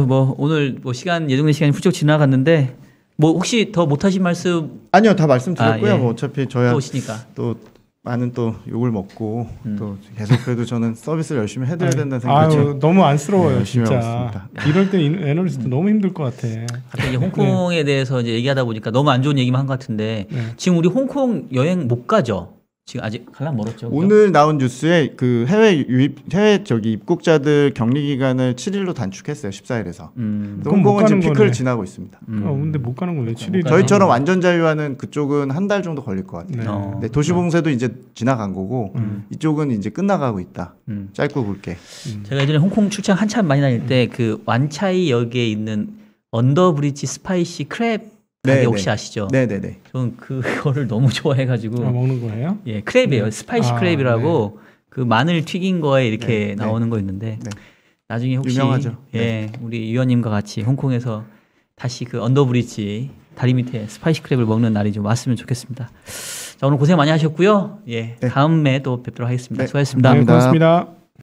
뭐 오늘 뭐 예정된 시간이 훌쩍 지나갔는데 뭐 혹시 더 못하신 말씀? 아니요, 다 말씀드렸고요. 뭐 어차피 저야 또 많은 또 욕을 먹고 또 계속 그래도 저는 서비스를 열심히 해드려야 된다는 생각이 너무 안쓰러워요. 열심히 진짜. 하고 있습니다. 이럴 때 애널리스트 너무 힘들 것 같아. 이제 홍콩에 대해서 이제 얘기하다 보니까 너무 안 좋은 얘기만 한 것 같은데 지금 우리 홍콩 여행 못 가죠? 지금 아직 갈라 멀었죠. 오늘 나온 뉴스에 그 해외 입국자들 격리 기간을 7일로 단축했어요. 14일에서. 홍콩은 지금 피크를 지나고 있습니다. 근데 못 가는 거네. 7일. 저희처럼 완전 자유화는 그쪽은 한 달 정도 걸릴 것 같아요. 네, 도시봉쇄도 이제 지나간 거고 이쪽은 이제 끝나가고 있다. 짧고 굵게. 제가 예전에 홍콩 출장 한참 많이 다닐 때 그 완차이 역에 있는 언더브리지 스파이시 크랩 가게 혹시 아시죠? 네네네. 저는 그거를 너무 좋아해가지고. 먹는 거예요? 예, 크랩이에요. 스파이시 크랩이라고 그 마늘 튀긴 거에 이렇게 나오는 거 있는데 나중에 혹시 유명하죠. 우리 위원님과 같이 홍콩에서 다시 그 언더브리지 다리 밑에 스파이시 크랩을 먹는 날이 좀 왔으면 좋겠습니다. 자, 오늘 고생 많이 하셨고요. 다음에 또 뵙도록 하겠습니다. 수고하셨습니다. 고맙습니다.